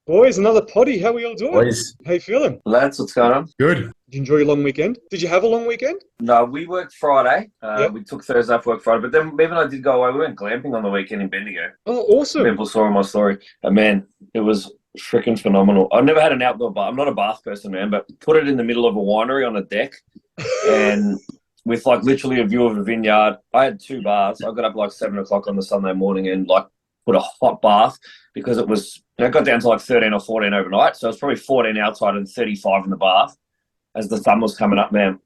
Boys, another potty. How are we all doing? Boys, How you feeling? Lads, what's going on? good. Did you enjoy your long weekend? Did you have a long weekend? No, we worked Friday. Yep. We took Thursday off work Friday, but then even I did go away. We went glamping on the weekend in Bendigo. Oh, awesome. People saw my story. And man, it was freaking phenomenal. I've never had an outdoor bath. I'm not a bath person, man, but put it in the middle of a winery on a deck and with like literally a view of a vineyard. I had 2 baths. I got up like 7 o'clock on the Sunday morning and like put a hot bath because it was, it got down to like 13 or 14 overnight. So it was probably 14 outside and 35 in the bath as the sun was coming up, man.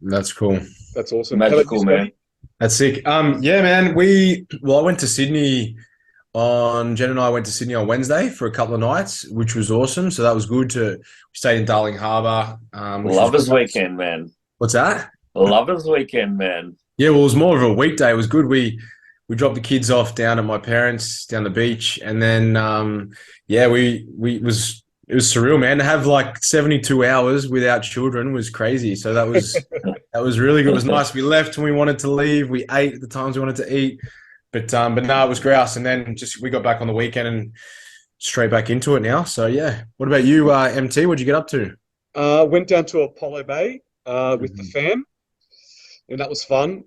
That's cool. That's awesome. Magical, man. That's sick. Yeah, man. I went to Sydney Jen and I went to Sydney on Wednesday for a couple of nights, which was awesome. So that was good we stayed in Darling Harbour. Lovers weekend, man. What's that? Lovers weekend, man. Yeah, well, it was more of a weekday. It was good. We dropped the kids off down at my parents' down the beach, and then it was surreal, man. To have like 72 hours without children was crazy. So that was really good. It was nice. We left when we wanted to leave. We ate at the times we wanted to eat, but no, it was grouse. And then we got back on the weekend and straight back into it now. So yeah. What about you, MT? What'd you get up to? Went down to Apollo Bay with the fam, and that was fun.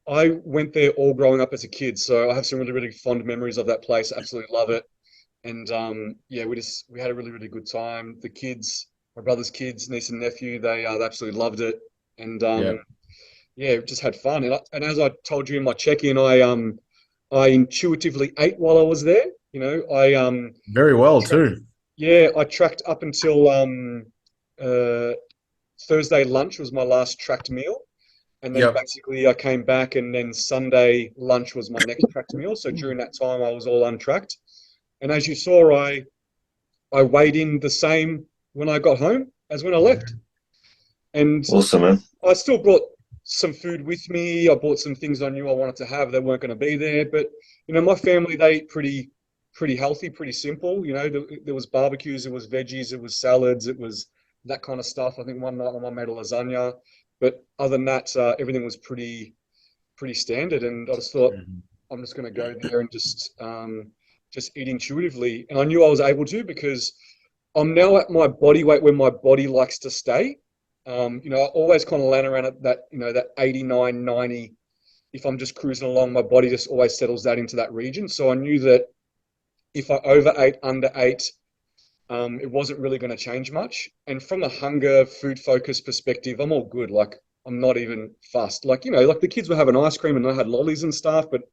I went there all growing up as a kid, so I have some really, really fond memories of that place. Absolutely love it. And we had a really, really good time. The kids, my brother's kids, niece and nephew, they absolutely loved it. And just had fun. And as I told you in my check-in, I intuitively ate while I was there. You know, very well too. Yeah, I tracked up until Thursday lunch was my last tracked meal. And then basically I came back, and then Sunday lunch was my next tracked meal. So during that time, I was all untracked. And as you saw, I weighed in the same when I got home as when I left. And awesome, man. I still brought some food with me. I bought some things I knew I wanted to have that weren't going to be there. But, you know, my family, they eat pretty healthy, pretty simple. You know, there was barbecues, it was veggies, it was salads, it was that kind of stuff. I think one night my mum made a lasagna. But other than that, everything was pretty standard. And I just thought, I'm just going to go there and just eat intuitively. And I knew I was able to because I'm now at my body weight where my body likes to stay. You know, I always kind of land around at that, you know, that 89, 90. If I'm just cruising along, my body just always settles that into that region. So I knew that if I overate, underate, it wasn't really going to change much. And from a hunger, food focus perspective, I'm all good. Like, I'm not even fussed. Like, you know, like the kids were having ice cream and I had lollies and stuff, but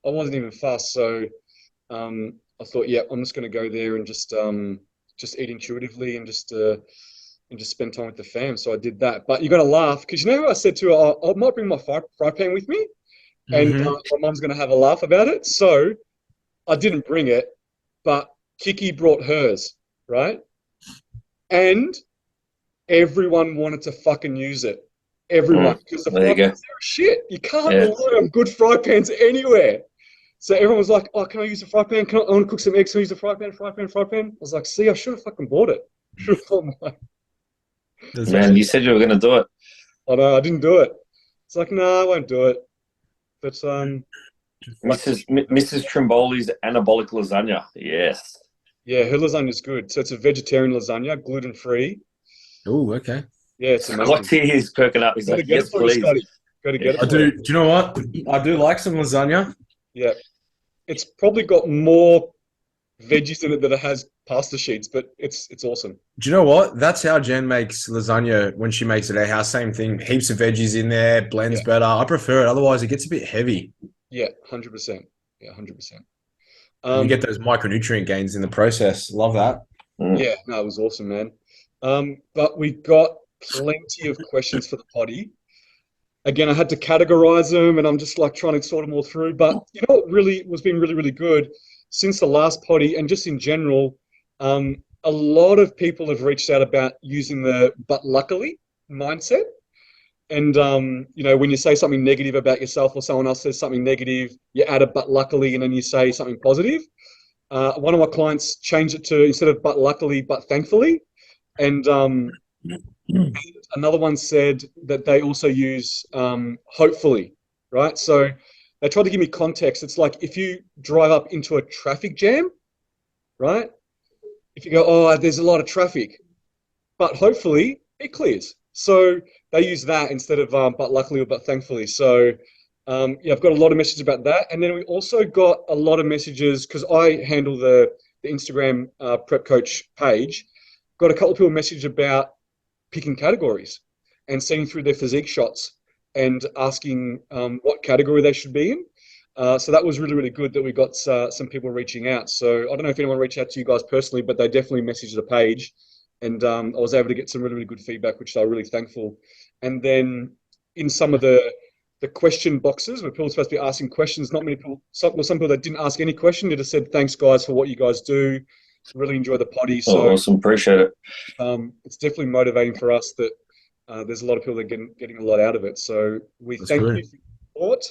I wasn't even fussed. So I thought, yeah, I'm just going to go there and just eat intuitively and just spend time with the fam. So I did that. But you're going to laugh because, you know, I said to her, I might bring my fry pan with me, and my mum's going to have a laugh about it. So I didn't bring it, but Kiki brought hers, right? And everyone wanted to fucking use it. Everyone, because the fry pans are shit. You can't rely on good fry pans anywhere. So everyone was like, "Oh, can I use the fry pan? I want to cook some eggs. Can I use the fry pan? I was like, "See, I should have fucking bought it. Should have bought mine." Man, you said you were going to do it. I know, I didn't do it. It's like, no, I won't do it. But Mrs. Trimboli's anabolic lasagna, yes. Yeah, her lasagna's good. So it's a vegetarian lasagna, gluten-free. Oh, okay. Yeah, it's amazing. I like to hear he's perking up. He's like, yes, please. Got to get it. Do you know what? I do like some lasagna. Yeah. It's probably got more veggies in it than it has pasta sheets, but it's awesome. Do you know what? That's how Jen makes lasagna when she makes it at our house. Same thing. Heaps of veggies in there, blends better. I prefer it. Otherwise, it gets a bit heavy. Yeah, 100%. Yeah, 100%. You get those micronutrient gains in the process. Love that. Yeah, no, it was awesome, man. But we got plenty of questions for the potty. Again, I had to categorize them, and I'm just like trying to sort them all through. But you know what really was been really, really good since the last potty, and just in general, a lot of people have reached out about using the "but luckily" mindset. And you know, when you say something negative about yourself or someone else says something negative, you add a "but luckily" and then you say something positive. One of my clients changed it to, instead of "but luckily," "but thankfully," and another one said that they also use hopefully, right? So they tried to give me context. It's like if you drive up into a traffic jam, right? if you go, oh, there's a lot of traffic, but hopefully it clears. So they use that instead of but luckily or but thankfully. So yeah, I've got a lot of messages about that. And then we also got a lot of messages because I handle the Instagram prep coach page. Got a couple of people message about picking categories and seeing through their physique shots and asking what category they should be in. So that was really, really good that we got some people reaching out. So I don't know if anyone reached out to you guys personally, but they definitely messaged the page. And I was able to get some really, really good feedback, which I'm really thankful. And then in some of the question boxes where people are supposed to be asking questions, not many people, some people that didn't ask any question, they just said, thanks guys for what you guys do. Really enjoy the potty. So awesome. Appreciate it. It's definitely motivating for us that there's a lot of people that are getting a lot out of it. So we thank you for your support,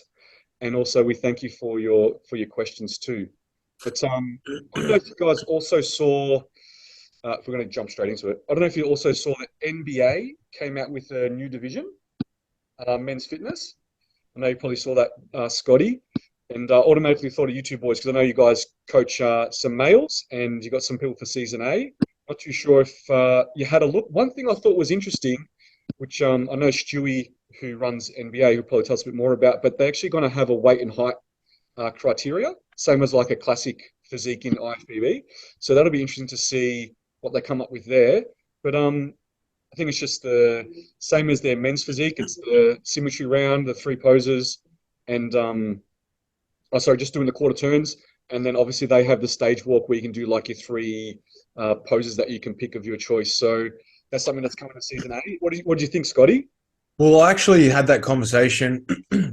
and also we thank you for your questions too. But I don't know if you guys also saw, if we're going to jump straight into it, I don't know if you also saw that NBA came out with a new division, men's fitness. I know you probably saw that, Scotty, and automatically thought of you two boys because I know you guys coach some males and you got some people for season A. Not too sure if you had a look. One thing I thought was interesting, which I know Stewie, who runs NBA, who probably tell us a bit more about, but they're actually going to have a weight and height criteria, same as like a classic physique in IFBB. So that'll be interesting to see what they come up with there. But I think it's just the same as their men's physique. It's the symmetry round, the 3 poses, and just doing the quarter turns. And then obviously they have the stage walk where you can do like your 3 poses that you can pick of your choice. So that's something that's coming to season 8. What do you think, Scotty? Well, I actually had that conversation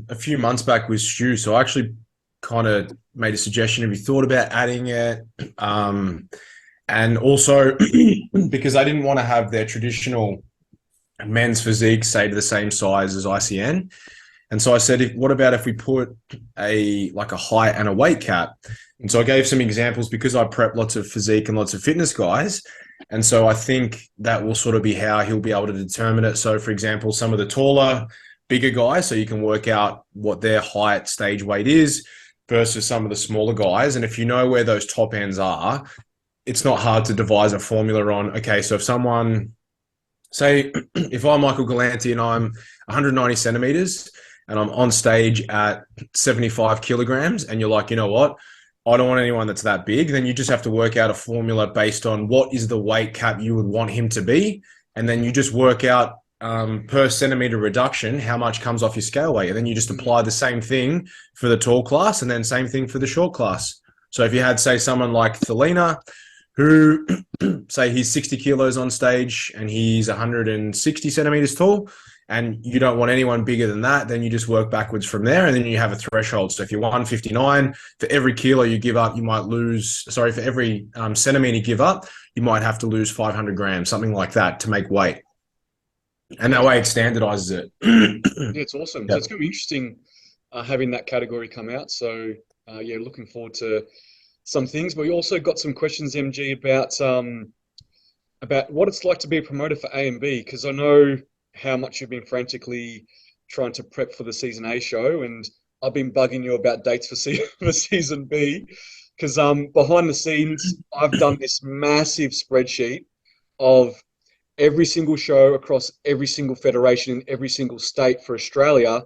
a few months back with Stu. So I actually kind of made a suggestion. Have you thought about adding it? And also because I didn't want to have their traditional men's physique say to the same size as ICN. And so I said, what about if we put a height and a weight cap? And so I gave some examples because I prep lots of physique and lots of fitness guys. And so I think that will sort of be how he'll be able to determine it. So for example, some of the taller, bigger guys, so you can work out what their height stage weight is versus some of the smaller guys. And if you know where those top ends are, it's not hard to devise a formula on, okay, so if someone, say, if I'm Michael Galanti and I'm 190 centimeters and I'm on stage at 75 kilograms and you're like, you know what, I don't want anyone that's that big, then you just have to work out a formula based on what is the weight cap you would want him to be. And then you just work out per centimeter reduction, how much comes off your scale weight. And then you just apply the same thing for the tall class and then same thing for the short class. So if you had, say, someone like Thelina, who, say, he's 60 kilos on stage and he's 160 centimeters tall, and you don't want anyone bigger than that, then you just work backwards from there, and then you have a threshold. So if you're 159, for every kilo you give up, you might lose, for every centimeter you give up, you might have to lose 500 grams, something like that, to make weight. And that way it standardizes it. Yeah, it's awesome. Yep. So it's going to be interesting having that category come out. So yeah, looking forward to some things. But we also got some questions, MG, about what it's like to be a promoter for A and B, because I know how much you've been frantically trying to prep for the season A show, and I've been bugging you about dates for season B, because behind the scenes I've done this massive spreadsheet of every single show across every single federation in every single state for Australia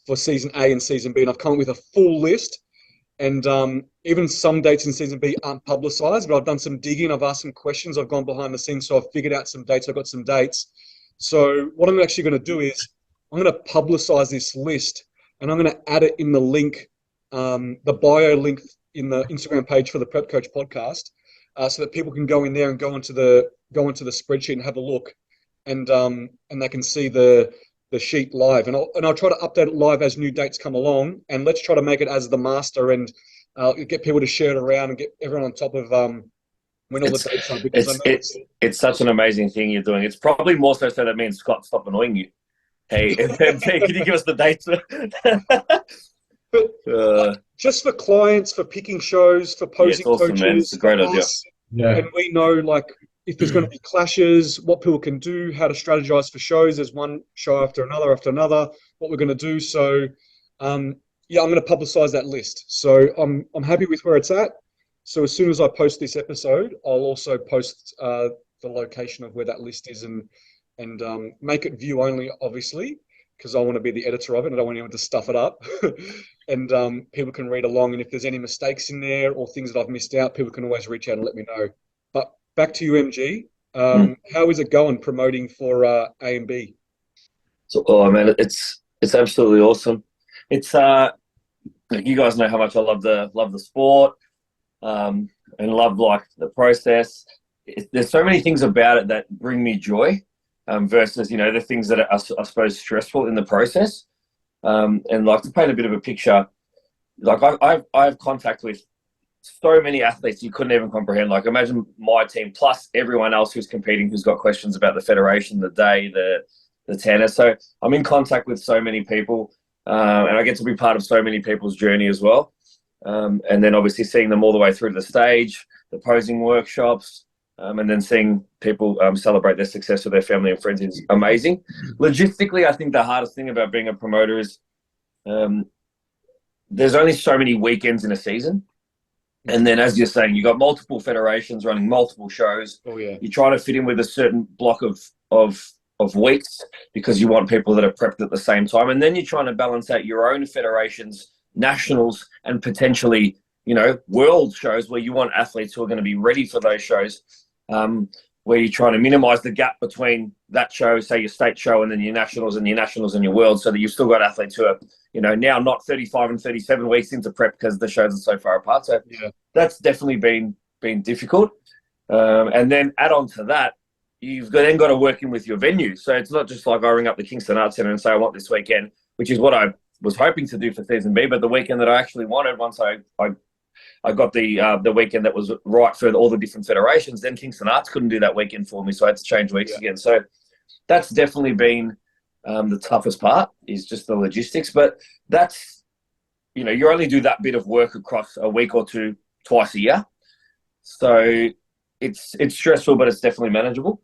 for season A and season B, and I've come up with a full list. And even some dates in season B aren't publicized, but I've done some digging. I've asked some questions. I've gone behind the scenes, so I've figured out some dates. I've got some dates. So what I'm actually going to do is I'm going to publicize this list, and I'm going to add it in the link, the bio link in the Instagram page for the Prep Coach podcast, so that people can go in there and go into the spreadsheet and have a look, and they can see the sheet live, and I'll try to update it live as new dates come along, and let's try to make it as the master and get people to share it around and get everyone on top of when all the dates are, because it's such an amazing thing you're doing. It's probably more so that me and Scott stop annoying you. Hey, can you give us the dates? But just for clients, for picking shows, for posing awesome, coaches, man. It's a great idea. Yeah. And we know if there's going to be clashes, what people can do, how to strategize for shows. There's one show after another, what we're going to do. So, yeah, I'm going to publicize that list. So I'm happy with where it's at. So as soon as I post this episode, I'll also post the location of where that list is and make it view only, obviously, because I want to be the editor of it. I don't want anyone to stuff it up. And people can read along. And if there's any mistakes in there or things that I've missed out, people can always reach out and let me know. But back to you, MG. How is it going promoting for A and B? So, oh man, it's absolutely awesome. It's you guys know how much I love the sport, and love like the process. There's so many things about it that bring me joy, versus the things that are, I suppose, stressful in the process. And like, to paint a bit of a picture, like I have contact with so many athletes you couldn't even comprehend. Like, imagine my team plus everyone else who's competing, who's got questions about the federation, the day, the tennis. So I'm in contact with so many people, and I get to be part of so many people's journey as well. And then obviously seeing them all the way through to the stage, the posing workshops, and then seeing people celebrate their success with their family and friends is amazing. Logistically, I think the hardest thing about being a promoter is there's only so many weekends in a season. And then, as you're saying, you've got multiple federations running multiple shows. Oh, yeah. You try to fit in with a certain block of weeks because you want people that are prepped at the same time. And then you're trying to balance out your own federations, nationals, and potentially, world shows where you want athletes who are going to be ready for those shows, where you're trying to minimize the gap between that show, say your state show, and then your nationals and your world, so that you've still got athletes who are, now not 35 and 37 weeks into prep because the shows are so far apart. So yeah, that's definitely been difficult. And then add on to that, you've then got to work in with your venue. So it's not just like I ring up the Kingston Arts Centre and say I want this weekend, which is what I was hoping to do for season B. But the weekend that I actually wanted, once I got the weekend that was right for all the different federations, then Kingston Arts couldn't do that weekend for me, so I had to change weeks again. So that's definitely been the toughest part, is just the logistics. But that's, you only do that bit of work across a week or two twice a year. So it's stressful, but it's definitely manageable.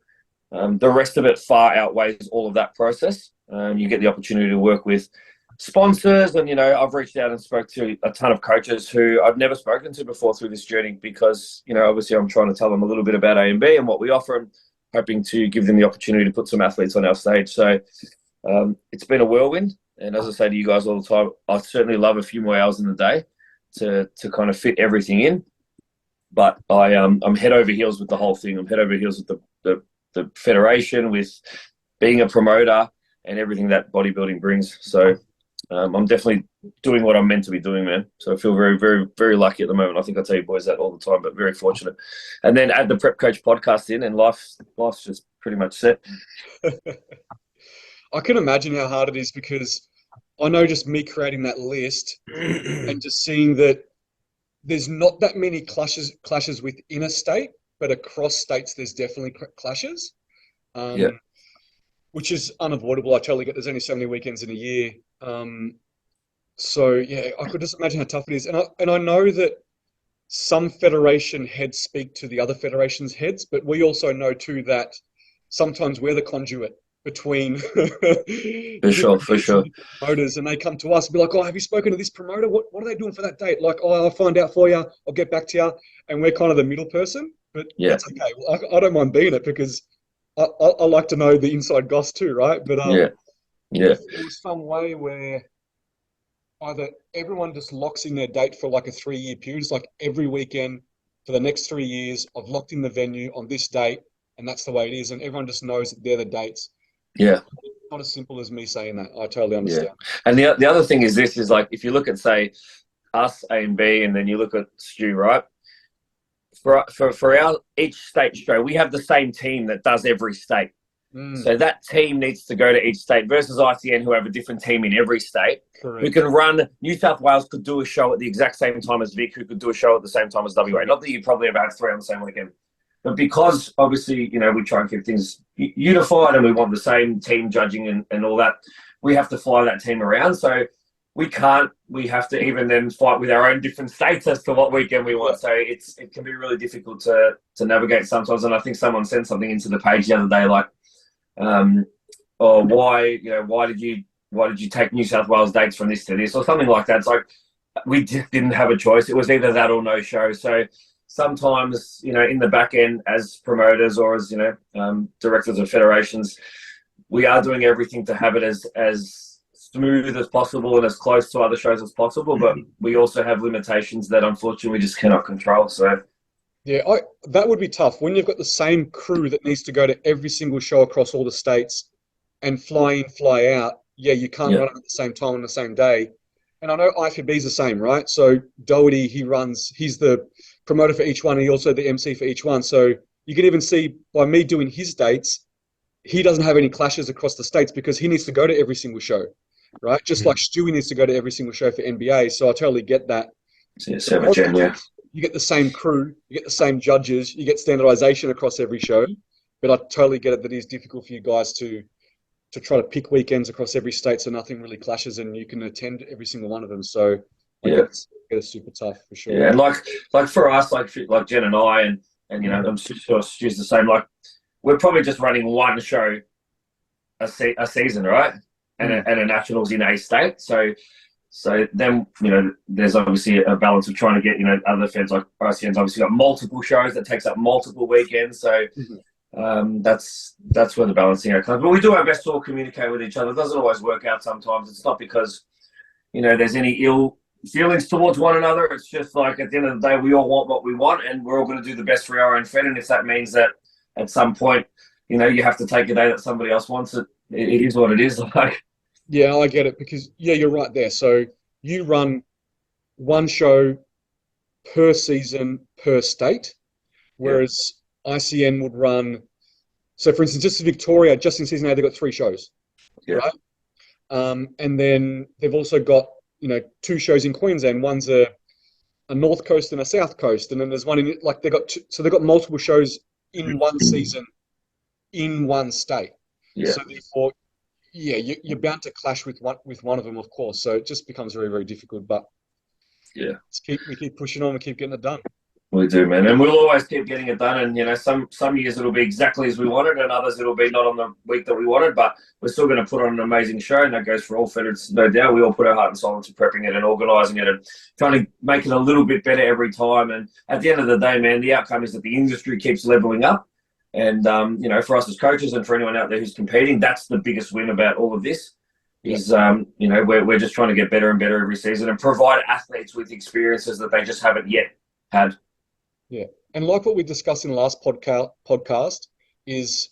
The rest of it far outweighs all of that process. You get the opportunity to work with sponsors, and I've reached out and spoke to a ton of coaches who I've never spoken to before through this journey, because obviously I'm trying to tell them a little bit about A and B and what we offer, and hoping to give them the opportunity to put some athletes on our stage. So it's been a whirlwind, and as I say to you guys all the time, I certainly love a few more hours in the day to kind of fit everything in. But I'm head over heels with the whole thing. I'm head over heels with the federation, with being a promoter, and everything that bodybuilding brings. So I'm definitely doing what I'm meant to be doing, man. So I feel very, very, very lucky at the moment. I think I tell you boys that all the time, but very fortunate. And then add the Prep Coach podcast in, and life's just pretty much set. I can imagine how hard it is, because I know just me creating that list and just seeing that there's not that many clashes within a state, but across states there's definitely clashes. Which is unavoidable. I totally get there's only so many weekends in a year. So yeah, I could just imagine how tough it is. And I know that some federation heads speak to the other federation's heads, but we also know too that sometimes we're the conduit between for sure promoters, and they come to us and be like, oh, have you spoken to this promoter? What are they doing for that date? Like, oh, I'll find out for you. I'll get back to you. And we're kind of the middle person, but that's okay. I don't mind being it, because I like to know the inside goss too, right? But there was some way where either everyone just locks in their date for like a 3-year period. It's like every weekend for the next 3 years, I've locked in the venue on this date, and that's the way it is. And everyone just knows that they're the dates. Yeah. It's not as simple as me saying that. I totally understand. Yeah. And the other thing is this, is like, if you look at, say, us, A and B, and then you look at Stu, right? For our each state show, we have the same team that does every state. So that team needs to go to each state, versus ICN, who have a different team in every state. Correct. Who can run. New South Wales could do a show at the exact same time as Vic, who could do a show at the same time as WA. Not that you probably ever have 3 on the same weekend, but because obviously, we try and keep things unified, and we want the same team judging and all that, we have to fly that team around. So we have to even then fight with our own different states as to what weekend we want. So it can be really difficult to navigate sometimes. And I think someone sent something into the page the other day, like, or why did you take New South Wales dates from this to this, or something like that. It's like, we just didn't have a choice. It was either that or no show. So sometimes, in the back end as promoters or as, directors of federations, we are doing everything to have it as smooth as possible and as close to other shows as possible. But we also have limitations that unfortunately we just cannot control. So Yeah, that would be tough when you've got the same crew that needs to go to every single show across all the states and fly in, fly out. Yeah, you can't run it at the same time on the same day. And I know IFBB is the same, right? So Doherty, he's the promoter for each one, and he also the MC for each one. So you can even see by me doing his dates, he doesn't have any clashes across the states because he needs to go to every single show, right? Just like Stewie needs to go to every single show for NBA. So I totally get that. Yeah, 7 yeah. You get the same crew, you get the same judges, you get standardization across every show. But I totally get it that it is difficult for you guys to try to pick weekends across every state so nothing really clashes and you can attend every single one of them. So I get it's super tough for sure. Yeah, and like for us, like Jen and I, and I'm sure Stu's the same. Like we're probably just running one show a season, right? And a nationals in a state. So then, there's obviously a balance of trying to get, other feds like ICN's obviously got multiple shows that takes up multiple weekends. So that's where the balancing act comes. But we do our best to all communicate with each other. It doesn't always work out sometimes. It's not because, there's any ill feelings towards one another. It's just like at the end of the day, we all want what we want and we're all going to do the best for our own fed. And if that means that at some point, you have to take a day that somebody else wants it, it is what it is. Like, yeah, I get it because, you're right there. So you run one show per season per state, whereas ICN would run. So, for instance, just in Victoria, just in season 8, they've got 3 shows, right? And then they've also got, 2 shows in Queensland. One's a North Coast and a South Coast, and then there's one in they've got multiple shows in one season in one state. Yeah. So therefore, you're bound to clash with one of them, of course. So it just becomes very, very difficult. But we keep pushing on, we keep getting it done. We do, man, and we'll always keep getting it done. And some years it'll be exactly as we wanted, and others it'll be not on the week that we wanted. But we're still going to put on an amazing show, and that goes for all feds, no doubt. We all put our heart and soul into prepping it and organising it and trying to make it a little bit better every time. And at the end of the day, man, the outcome is that the industry keeps leveling up. And, for us as coaches and for anyone out there who's competing, that's the biggest win about all of this is, we're just trying to get better and better every season and provide athletes with experiences that they just haven't yet had. Yeah. And like what we discussed in the last podcast is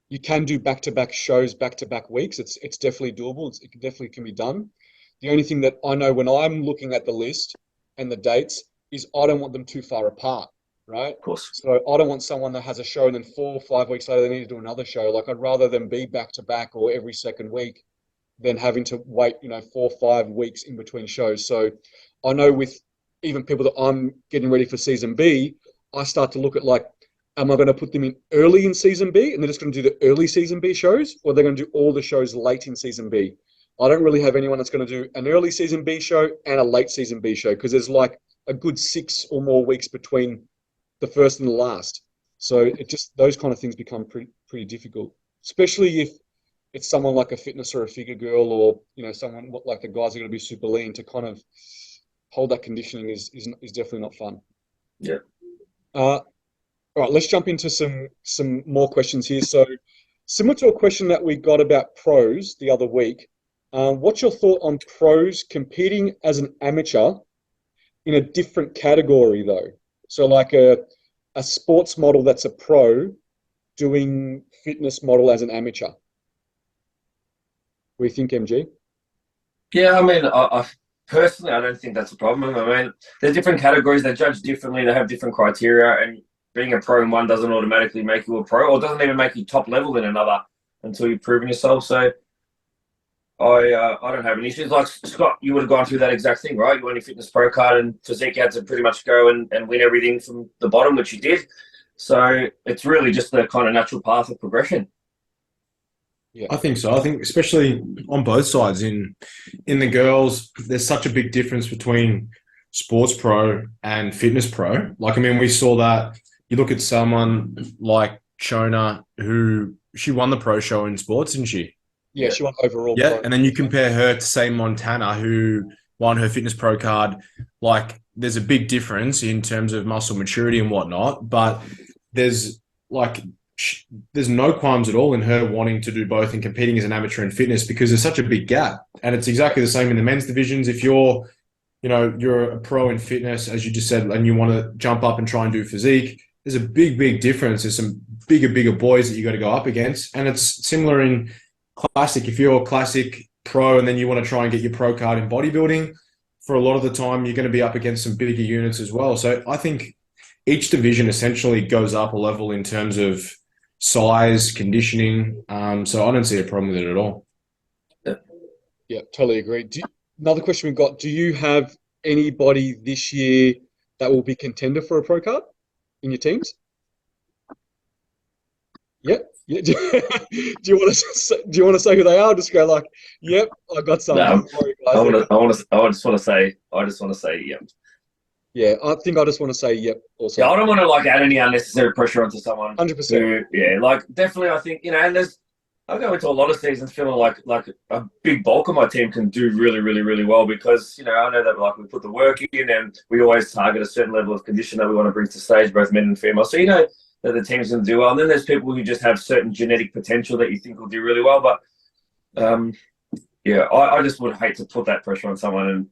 you can do back-to-back shows, back-to-back weeks. It's definitely doable. It definitely can be done. The only thing that I know when I'm looking at the list and the dates is I don't want them too far apart. Right? Of course. So I don't want someone that has a show and then 4 or 5 weeks later they need to do another show. Like I'd rather them be back to back or every second week than having to wait, 4 or 5 weeks in between shows. So I know with even people that I'm getting ready for season B, I start to look at am I going to put them in early in season B and they're just going to do the early season B shows, or they're going to do all the shows late in season B? I don't really have anyone that's going to do an early season B show and a late season B show because there's a good 6 or more weeks between the first and the last. So it just, those kind of things become pretty difficult, especially if it's someone like a fitness or a figure girl or, someone like the guys are going to be super lean. To kind of hold that conditioning is definitely not fun. Yeah. All right, let's jump into some more questions here. So similar to a question that we got about pros the other week, what's your thought on pros competing as an amateur in a different category though? So like a sports model that's a pro doing fitness model as an amateur. What do you think, MG? Yeah, I mean, I personally, I don't think that's a problem. I mean, they're different categories. They're judged differently. They have different criteria. And being a pro in one doesn't automatically make you a pro, or doesn't even make you top level in another until you've proven yourself. So I don't have any issues. Like Scott, you would have gone through that exact thing, right? You won your fitness pro card and physique had to pretty much go and win everything from the bottom, which you did. So it's really just the kind of natural path of progression. Yeah, I think so. I think especially on both sides. In the girls, there's such a big difference between sports pro and fitness pro. We saw that. You look at someone like Shona, who she won the pro show in sports, didn't she? Yeah, she won overall. Yeah, and then you compare her to, say, Montana, who won her fitness pro card. there's a big difference in terms of muscle maturity and whatnot, but there's like there's no qualms at all in her wanting to do both and competing as an amateur in fitness because there's such a big gap. And it's exactly the same in the men's divisions. If you're, you know, you're a pro in fitness, as you just said, and you want to jump up and try and do physique, there's a big difference. There's some bigger boys that you got to go up against. And it's similar in classic. If you're a classic pro and then you want to try and get your pro card in bodybuilding, for a lot of the time, you're going to be up against some bigger units as well. So I think each division essentially goes up a level in terms of size, conditioning. So I don't see a problem with it at all. Yeah, totally agree. Another question we've got, do you have anybody this year that will be contender for a pro card in your teams? Yep. Yeah. Do you want to say who they are? Just go like, yep, I got some. No, Sorry, I just want to say, yep. Yeah, I think I just want to say yep. Also, Yeah, I don't want to like add any unnecessary pressure onto someone. 100%. Yeah, like definitely, I think, you know, and I go into a lot of seasons feeling like a big bulk of my team can do really well because, you know, I know that like we put the work in and we always target a certain level of condition that we want to bring to stage, both men and female. So, you know, that the team's going to do well. And then there's people who just have certain genetic potential that you think will do really well. But, yeah, I just would hate to put that pressure on someone. And,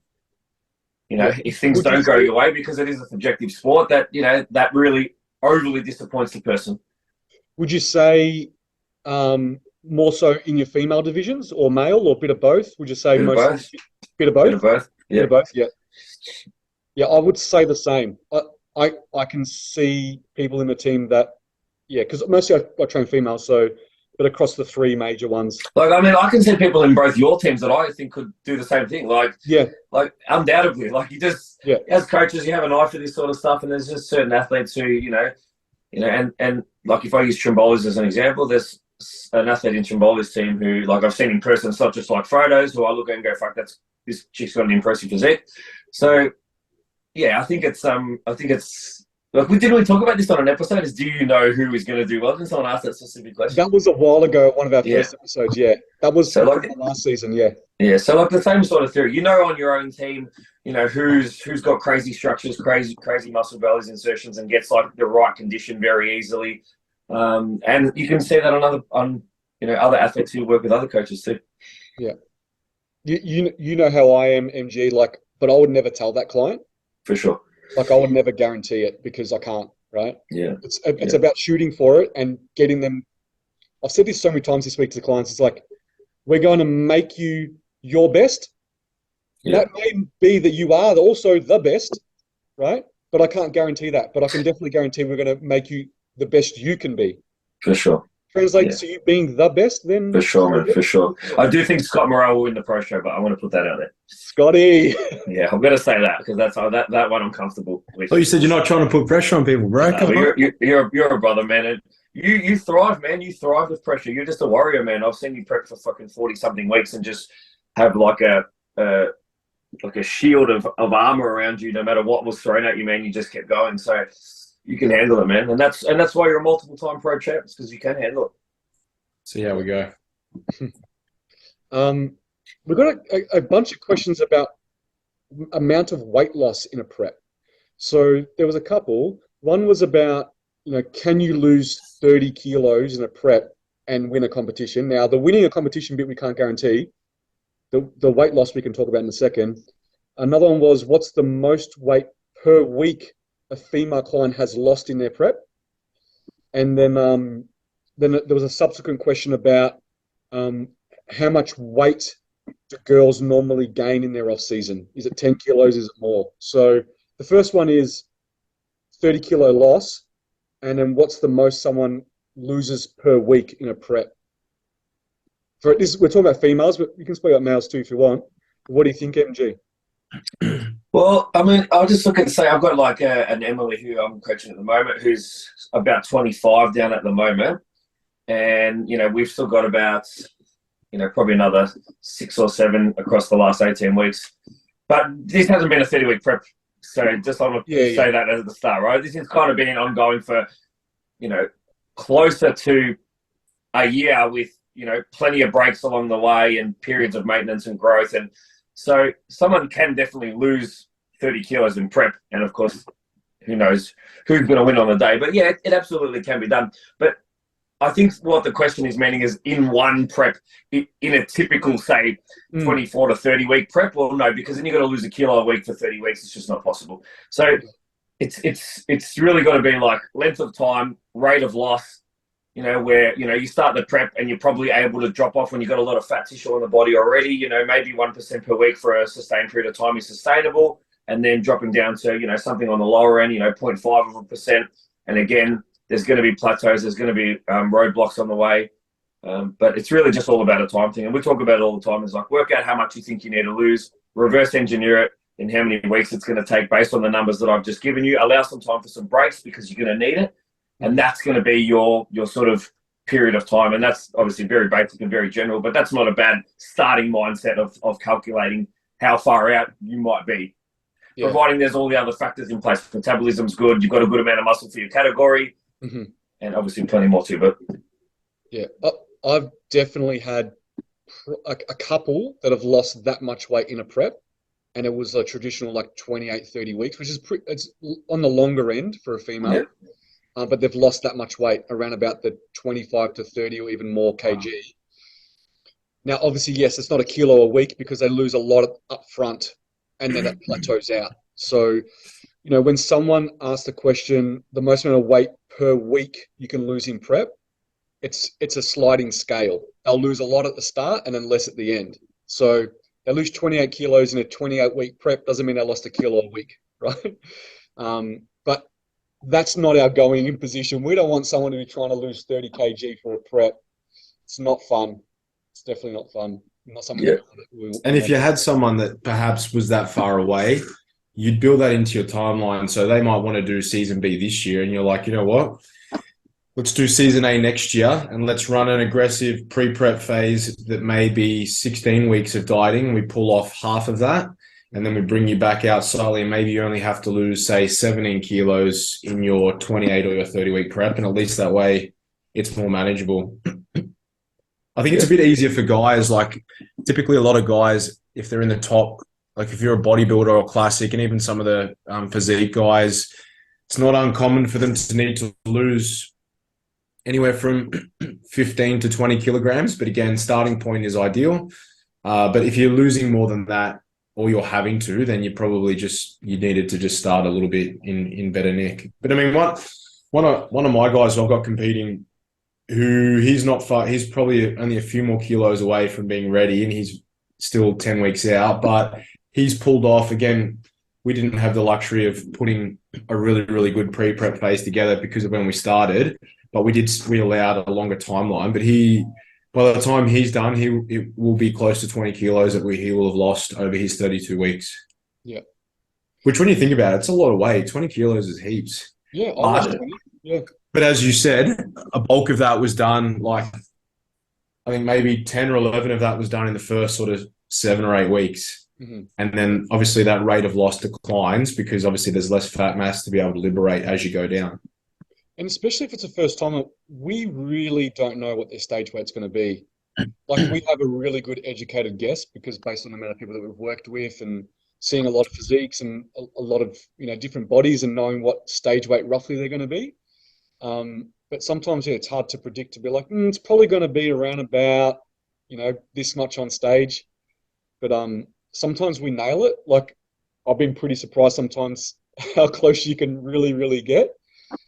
you know, if things don't go your way, because it is a subjective sport, that, you know, that really overly disappoints the person. Would you say more so in your female divisions or male or a bit of both? Would you say Bit of both. Bit of both? Bit of both. Yeah. Bit of both, yeah. Yeah, I would say the same. I can see people in the team that, yeah, because mostly I train females, so, but across the three major ones. Like, I mean, I can see people in both your teams that I think could do the same thing. Like, yeah, like undoubtedly, like you just, yeah, as coaches, you have an eye for this sort of stuff, and there's just certain athletes who, you know, and like if I use Trimboli's as an example, there's an athlete in Trimboli's team who, like, I've seen in person. It's not just like photos who I look at and go, fuck, this chick's got an impressive physique. So, yeah, I think it's like, didn't we talk about this on an episode? Is do you know who is going to do well? Didn't someone ask that specific question? That was a while ago, one of our first episodes. Yeah, that was so like, last season. Yeah, yeah. So like the same sort of theory. You know, on your own team, you know who's got crazy structures, crazy muscle bellies, insertions, and gets like the right condition very easily. And you can see that on other athletes who work with other coaches too. Yeah, you know how I am, MG. Like, but I would never tell that client. For sure. Like, I would never guarantee it because I can't, right? Yeah. It's about shooting for it and getting them. I've said this so many times this week to the clients. It's like, we're going to make you your best. Yeah. That may be that you are also the best, right? But I can't guarantee that. But I can definitely guarantee we're going to make you the best you can be. For sure. Translates to you being the best, then? For sure, man. For sure. I do think Scott Morrell will win the pro show, but I want to put that out there. Scotty. Yeah, I'm going to say that because that's that one I'm comfortable with. Oh, you said you're not trying to put pressure on people, bro. You're a brother, man. And you thrive, man. You thrive with pressure. You're just a warrior, man. I've seen you prep for fucking 40-something weeks and just have like a shield of armor around you. No matter what was thrown at you, man, you just kept going. So you can handle it, man. And that's why you're a multiple-time pro champ, because you can handle it. See how we go. We've got a bunch of questions about amount of weight loss in a prep. So there was a couple. One was about, can you lose 30 kilos in a prep and win a competition? Now, the winning a competition bit we can't guarantee. The weight loss we can talk about in a second. Another one was, what's the most weight per week a female client has lost in their prep? And then there was a subsequent question about how much weight do girls normally gain in their off season? Is it 10 kilos? Is it more? So the first one is 30 kilo loss. And then what's the most someone loses per week in a prep? For this, we're talking about females, but you can speak about males too if you want. What do you think, MG? Well, I mean, I'll just look and say I've got like an Emily who I'm coaching at the moment who's about 25 down at the moment. And, we've still got about, probably another 6 or 7 across the last 18 weeks. But this hasn't been a 30-week prep. So just I want to say that at the start, right? This has kind of been ongoing for, closer to a year with, plenty of breaks along the way and periods of maintenance and growth. And so someone can definitely lose 30 kilos in prep. And of course, who knows who's going to win on the day. But yeah, it absolutely can be done. But I think what the question is meaning is in one prep, in a typical, say, 24 to 30 week prep. Well, no, because then you've got to lose a kilo a week for 30 weeks. It's just not possible. So it's really got to be like length of time, rate of loss, where, you start the prep and you're probably able to drop off when you've got a lot of fat tissue on the body already. Maybe 1% per week for a sustained period of time is sustainable. And then dropping down to, something on the lower end, 0.5%. And again, there's going to be plateaus. There's going to be roadblocks on the way. But it's really just all about a time thing. And we talk about it all the time. It's like, work out how much you think you need to lose, reverse engineer it, and how many weeks it's going to take based on the numbers that I've just given you. Allow some time for some breaks because you're going to need it. And that's going to be your sort of period of time. And that's obviously very basic and very general, but that's not a bad starting mindset of calculating how far out you might be. Yeah. Providing there's all the other factors in place. Metabolism's good. You've got a good amount of muscle for your category. Mm-hmm. And obviously plenty more too. But yeah, I've definitely had a couple that have lost that much weight in a prep. And it was a traditional like 28, 30 weeks, which is it's on the longer end for a female. Yeah. But they've lost that much weight, around about the 25 to 30 or even more kg. Wow. Now, obviously, yes, it's not a kilo a week because they lose a lot up front and then it plateaus out. So, when someone asks the question, the most amount of weight per week you can lose in prep, it's a sliding scale. They'll lose a lot at the start and then less at the end. So they lose 28 kilos in a 28-week prep doesn't mean they lost a kilo a week, right? But that's not our going in position. We don't want someone to be trying to lose 30 kg for a prep. It's not fun. It's definitely not fun. Not something. Yeah. And if you had someone that perhaps was that far away, you'd build that into your timeline. So they might want to do season B this year, and you're like, you know what? Let's do season A next year, and let's run an aggressive pre-prep phase that may be 16 weeks of dieting. We pull off half of that, and then we bring you back out slowly. And maybe you only have to lose, say, 17 kilos in your 28 or your 30-week prep, and at least that way it's more manageable. I think it's a bit easier for guys. Like typically a lot of guys, if they're in the top, like if you're a bodybuilder or classic, and even some of the physique guys, it's not uncommon for them to need to lose anywhere from 15 to 20 kilograms. But again, starting point is ideal. But if you're losing more than that, or you're having to, then you probably you needed to just start a little bit in better nick. But I mean, one of my guys who I've got competing, who he's not far, he's probably only a few more kilos away from being ready, and he's still 10 weeks out, but he's pulled off. Again, we didn't have the luxury of putting a really, really good pre-prep phase together because of when we started, but we allowed a longer timeline. But by the time he's done, it will be close to 20 kilos that he will have lost over his 32 weeks. Yeah. Which, when you think about it, it's a lot of weight. 20 kilos is heaps. Yeah. Almost 20. Yeah. But as you said, a bulk of that was done, like, I think maybe 10 or 11 of that was done in the first sort of 7 or 8 weeks. Mm-hmm. And then obviously that rate of loss declines because obviously there's less fat mass to be able to liberate as you go down. And especially if it's a first timer, we really don't know what their stage weight's going to be. Like, we have a really good educated guess because based on the amount of people that we've worked with and seeing a lot of physiques and a lot of, different bodies and knowing what stage weight roughly they're going to be. But sometimes, it's hard to predict, to be like, it's probably going to be around about, this much on stage. But sometimes we nail it. Like, I've been pretty surprised sometimes how close you can really, really get.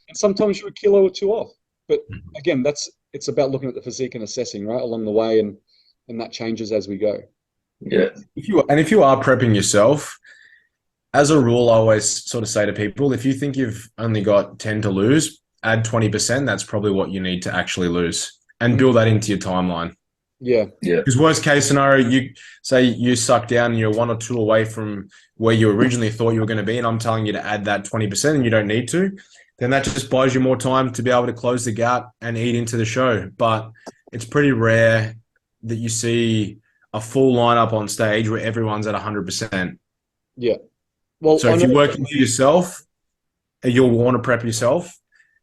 And sometimes you're a kilo or two off. But again, it's about looking at the physique and assessing, right, along the way, and that changes as we go. Yeah. If you are prepping yourself, as a rule, I always sort of say to people, if you think you've only got 10 to lose, add 20%. That's probably what you need to actually lose, and build that into your timeline. Yeah. Yeah. Because worst case scenario, you say you suck down and you're 1 or 2 away from where you originally thought you were going to be, and I'm telling you to add that 20% and you don't need to, then that just buys you more time to be able to close the gap and eat into the show. But it's pretty rare that you see a full lineup on stage where everyone's at 100%. Yeah. Well, so if you're working for yourself, you'll want to prep yourself.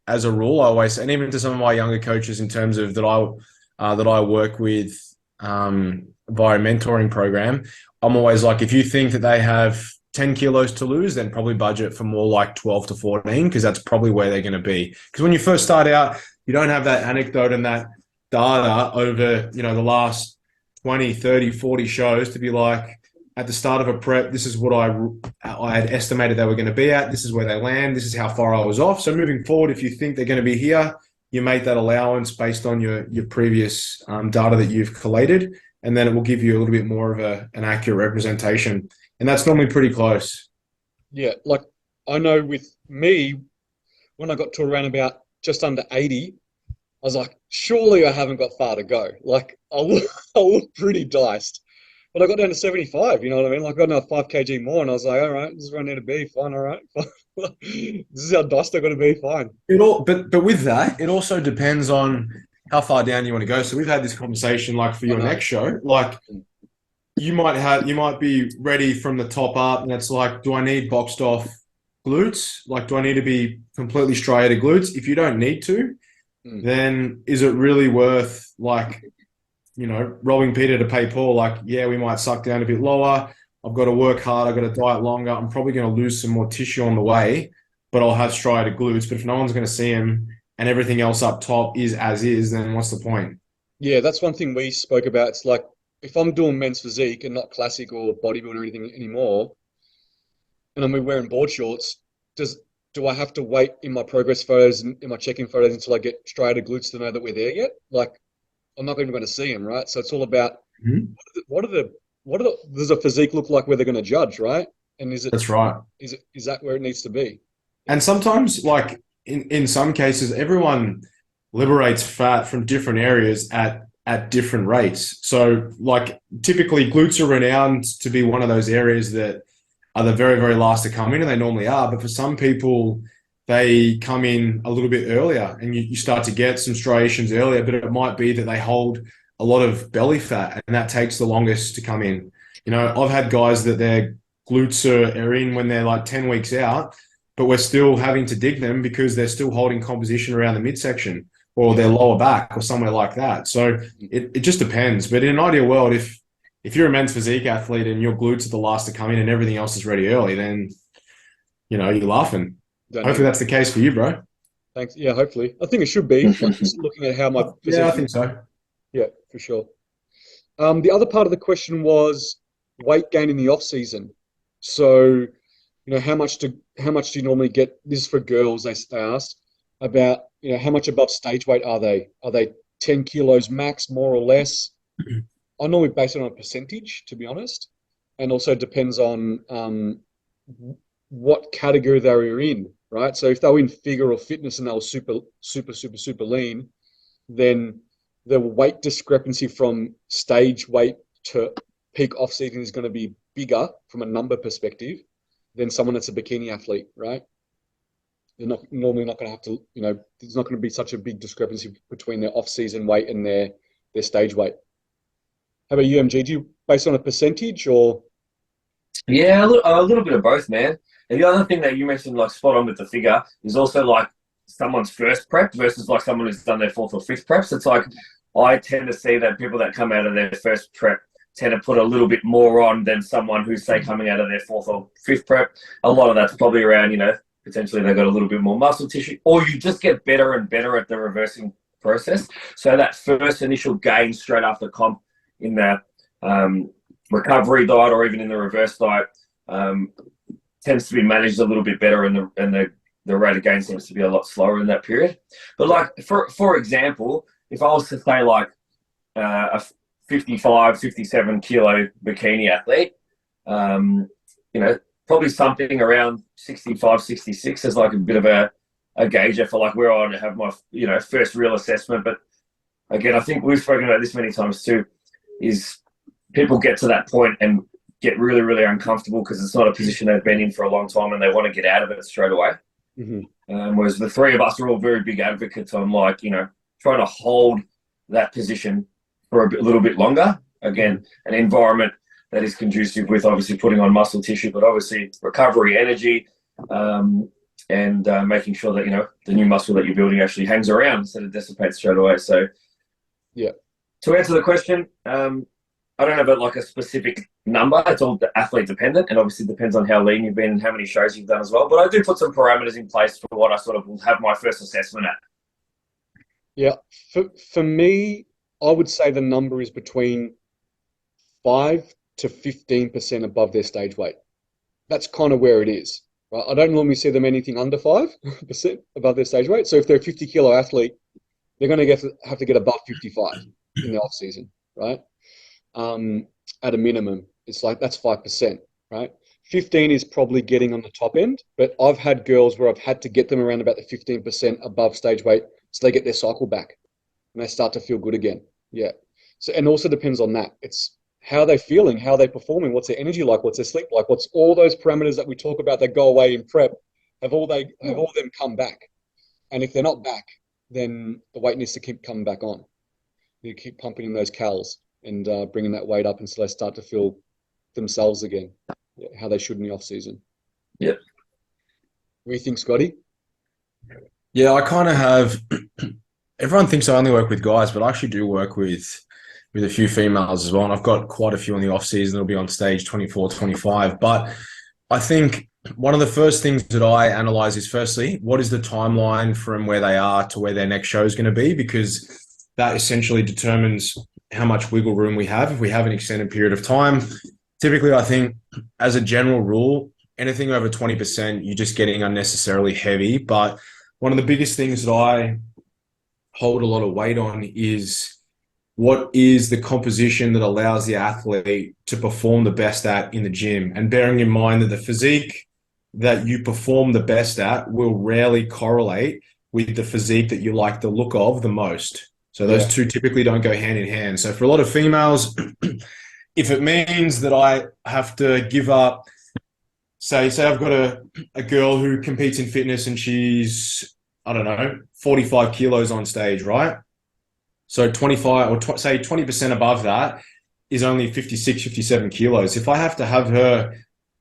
As a rule, I always, and even to some of my younger coaches in terms of that I work with via a mentoring program, I'm always like, if you think that they have 10 kilos to lose, then probably budget for more like 12 to 14, because that's probably where they're going to be. Because when you first start out, you don't have that anecdote and that data over, the last 20, 30, 40 shows to be like, at the start of a prep, this is what I had estimated they were going to be at. This is where they land. This is how far I was off. So moving forward, if you think they're going to be here, you make that allowance based on your previous data that you've collated, and then it will give you a little bit more of an accurate representation. And that's normally pretty close. Yeah, like I know with me, when I got to around about just under 80, I was like, surely I haven't got far to go. Like I look pretty diced. But I got down to 75, you know what I mean? Like I got another 5 kg more, and I was like, all right, this is where I need to be. Fine, all right. This is how diced I got to be. Fine. But with that, it also depends on how far down you want to go. So we've had this conversation, like for your next show, like you might be ready from the top up, and it's like, do I need boxed off glutes? Like, do I need to be completely striated glutes? If you don't need to, then is it really worth like, robbing Peter to pay Paul? Like, yeah, we might suck down a bit lower. I've got to work hard. I've got to diet longer. I'm probably going to lose some more tissue on the way, but I'll have striated glutes. But if no one's going to see him and everything else up top is as is, then what's the point? Yeah, that's one thing we spoke about. It's like, if I'm doing men's physique and not classic or bodybuilding or anything anymore, and I'm wearing board shorts, do I have to wait in my progress photos and in my check-in photos until I get striated glutes to know that we're there yet? Like, I'm not even going to see them, right? So it's all about does a physique look like where they're going to judge, right? And That's right. Is that where it needs to be? And sometimes, like in some cases, everyone liberates fat from different areas at different rates. So like typically glutes are renowned to be one of those areas that are the very, very last to come in, and they normally are. But for some people, they come in a little bit earlier, and you start to get some striations earlier, but it might be that they hold a lot of belly fat, and that takes the longest to come in. I've had guys that their glutes are in when they're like 10 weeks out, but we're still having to dig them because they're still holding composition around the midsection or their lower back or somewhere like that. So it just depends. But in an ideal world, if you're a men's physique athlete and your glutes are the last to come in and everything else is ready early, then, you're laughing. Hopefully that's the case for you, bro. Thanks. Yeah, hopefully. I think it should be. Like, just looking at how my position. Yeah, I think so. Yeah, for sure. The other part of the question was weight gain in the off season. So, how much do you normally get? This is for girls. They asked about, how much above stage weight are they? Are they 10 kilos max, more or less? I normally base it on a percentage, to be honest, and also it depends on what category they were in, right? So if they were in figure or fitness and they were super, super, super, super lean, then the weight discrepancy from stage weight to peak off season is going to be bigger from a number perspective than someone that's a bikini athlete, right? They're normally not going to have to, there's not going to be such a big discrepancy between their off season weight and their stage weight. How about you, MG? Do you base on a percentage or? Yeah, a little bit of both, man. And the other thing that you mentioned, like spot on with the figure, is also like someone's first prep versus like someone who's done their fourth or fifth preps. It's like I tend to see that people that come out of their first prep tend to put a little bit more on than someone who's, say, coming out of their fourth or fifth prep. A lot of that's probably around, potentially they've got a little bit more muscle tissue, or you just get better and better at the reversing process. So that first initial gain straight after comp in that recovery diet or even in the reverse diet tends to be managed a little bit better, and the rate of gain seems to be a lot slower in that period. But like for example, if I was to say like a 55, 57 kilo bikini athlete, probably something around 65, 66 is like a bit of a gauger for like where I want to have my first real assessment. But again, I think we've spoken about this many times too, is people get to that point and get really, really uncomfortable because it's not a position they've been in for a long time and they want to get out of it straight away. Mm-hmm. Whereas the three of us are all very big advocates on like, trying to hold that position for a little bit longer. Again, an environment that is conducive with obviously putting on muscle tissue, but obviously recovery, energy, and making sure that, the new muscle that you're building actually hangs around instead of dissipates straight away. So, yeah. To answer the question, I don't have a specific number. It's all athlete dependent, and obviously depends on how lean you've been and how many shows you've done as well. But I do put some parameters in place for what I sort of will have my first assessment at. Yeah, for me, I would say the number is between 5 to 15% above their stage weight. That's kind of where it is, right? I don't normally see them anything under 5% above their stage weight. So if they're a 50-kilo athlete, they're going to have to get above 55 in the off season, right? At a minimum, it's like that's 5%, right? 15 is probably getting on the top end, but I've had girls where I've had to get them around about the 15% above stage weight so they get their cycle back and they start to feel good again. Yeah. So, and also depends on that. It's how they're feeling, how they're performing, what's their energy like, what's their sleep like, what's all those parameters that we talk about that go away in prep, have all them come back. And if they're not back, then the weight needs to keep coming back on. You keep pumping in those calories and bringing that weight up until they start to feel themselves again, how they should in the off season. Yep. What do you think, Scotty? Yeah, I kind of have. Everyone thinks I only work with guys, but I actually do work with a few females as well. And I've got quite a few in the off season that'll be on stage 24, 25. But I think one of the first things that I analyze is firstly, what is the timeline from where they are to where their next show is going to be? Because that essentially determines how much wiggle room we have. If we have an extended period of time, typically I think as a general rule, anything over 20%, you're just getting unnecessarily heavy. But one of the biggest things that I hold a lot of weight on is what is the composition that allows the athlete to perform the best at in the gym, and bearing in mind that the physique that you perform the best at will rarely correlate with the physique that you like the look of the most. So those two typically don't go hand in hand. So for a lot of females, if it means that I have to give up, say I've got a girl who competes in fitness and she's, I don't know, 45 kilos on stage, right? So 25 or say 20% above that is only 56, 57 kilos. If I have to have her